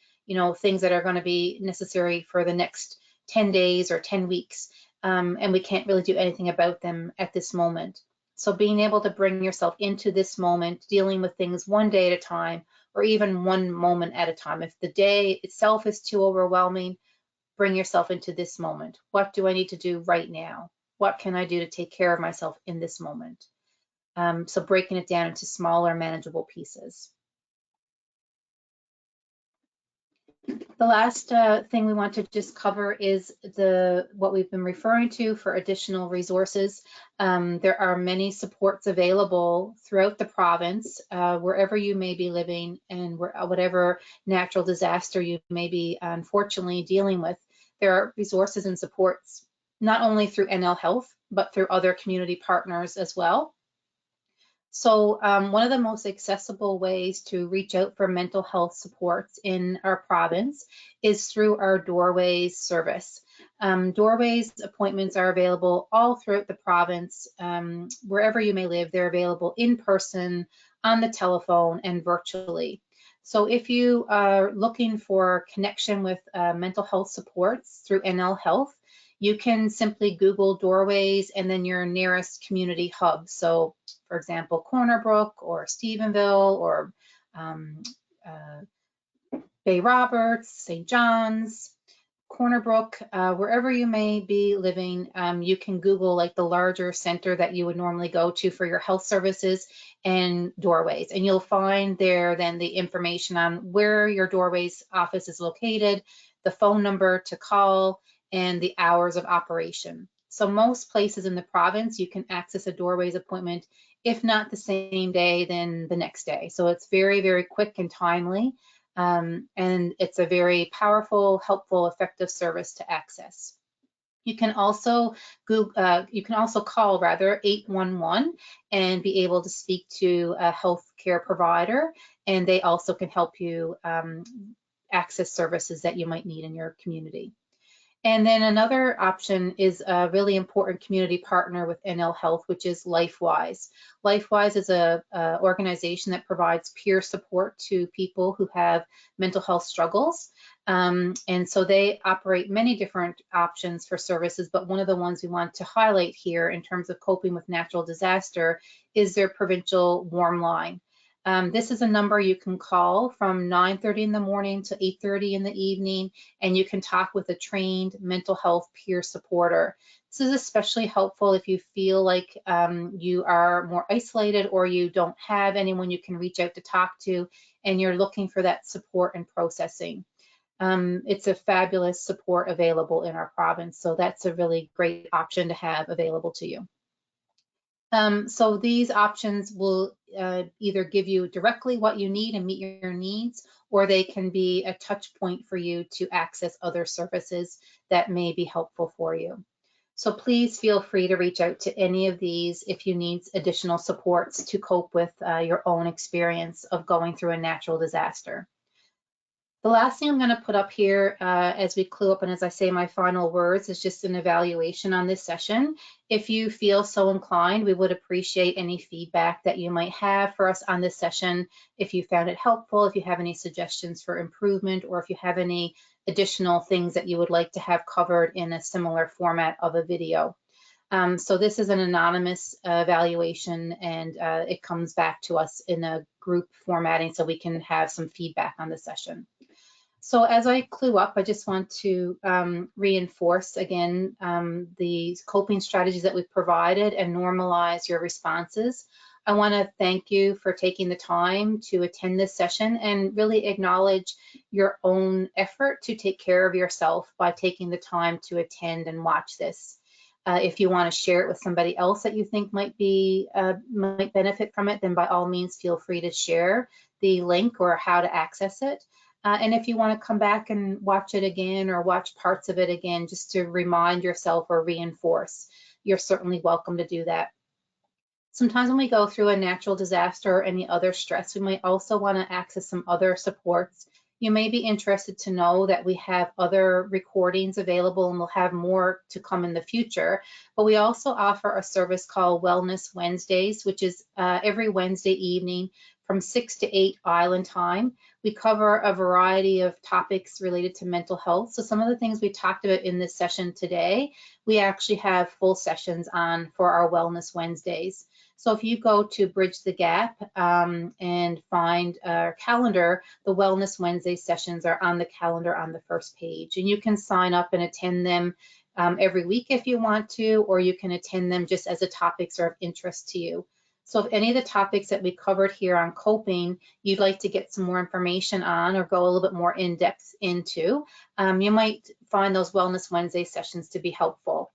things that are going to be necessary for the next 10 days or 10 weeks, and we can't really do anything about them at this moment. So being able to bring yourself into this moment, dealing with things one day at a time, or even one moment at a time. If the day itself is too overwhelming, bring yourself into this moment. What do I need to do right now? What can I do to take care of myself in this moment? So breaking it down into smaller, manageable pieces. The last thing we want to just cover is what we've been referring to for additional resources. There are many supports available throughout the province, wherever you may be living and whatever natural disaster you may be unfortunately dealing with. There are resources and supports not only through NL Health, but through other community partners as well. So one of the most accessible ways to reach out for mental health supports in our province is through our Doorways service. Doorways appointments are available all throughout the province. Wherever you may live, they're available in person, on the telephone, and virtually. So if you are looking for connection with mental health supports through NL Health, you can simply Google Doorways and then your nearest community hub. So for example, Corner Brook or Stephenville or Bay Roberts, St. John's, Corner Brook, wherever you may be living, you can Google like the larger center that you would normally go to for your health services and Doorways. And you'll find there then the information on where your Doorways office is located, the phone number to call, and the hours of operation. So most places in the province, you can access a Doorways appointment, if not the same day, then the next day. So it's very, very quick and timely. And it's a very powerful, helpful, effective service to access. You can also call rather 811 and be able to speak to a healthcare provider, and they also can help you access services that you might need in your community. And then another option is a really important community partner with NL Health, which is LifeWise. LifeWise is a organization that provides peer support to people who have mental health struggles. And so they operate many different options for services, but one of the ones we want to highlight here in terms of coping with natural disaster is their provincial warm line. This is a number you can call from 9:30 in the morning to 8:30 in the evening, and you can talk with a trained mental health peer supporter. This is especially helpful if you feel like you are more isolated or you don't have anyone you can reach out to talk to, and you're looking for that support and processing. It's a fabulous support available in our province, so that's a really great option to have available to you. So these options will either give you directly what you need and meet your needs, or they can be a touch point for you to access other services that may be helpful for you. So please feel free to reach out to any of these if you need additional supports to cope with your own experience of going through a natural disaster. The last thing I'm going to put up here as we clue up and as I say my final words is just an evaluation on this session. If you feel so inclined, we would appreciate any feedback that you might have for us on this session. If you found it helpful, if you have any suggestions for improvement, or if you have any additional things that you would like to have covered in a similar format of a video. So this is an anonymous evaluation, and it comes back to us in a group formatting so we can have some feedback on the session. So as I clue up, I just want to reinforce again the coping strategies that we've provided and normalize your responses. I want to thank you for taking the time to attend this session and really acknowledge your own effort to take care of yourself by taking the time to attend and watch this. If you want to share it with somebody else that you think might benefit from it, then by all means feel free to share the link or how to access it. And if you want to come back and watch it again or watch parts of it again, just to remind yourself or reinforce, you're certainly welcome to do that. Sometimes when we go through a natural disaster or any other stress, we might also want to access some other supports. You may be interested to know that we have other recordings available and we'll have more to come in the future. But we also offer a service called Wellness Wednesdays, which is every Wednesday evening from 6 to 8 Island time. We cover a variety of topics related to mental health. So some of the things we talked about in this session today, we actually have full sessions on for our Wellness Wednesdays. So if you go to Bridge the Gap and find our calendar, the Wellness Wednesday sessions are on the calendar on the first page. And you can sign up and attend them every week if you want to, or you can attend them just as the topics are of interest to you. So if any of the topics that we covered here on coping, you'd like to get some more information on or go a little bit more in depth into, you might find those Wellness Wednesday sessions to be helpful.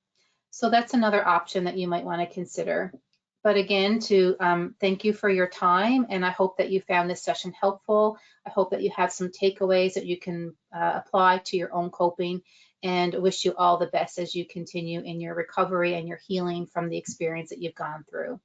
So that's another option that you might want to consider. But again, to thank you for your time, and I hope that you found this session helpful. I hope that you have some takeaways that you can apply to your own coping, and wish you all the best as you continue in your recovery and your healing from the experience that you've gone through.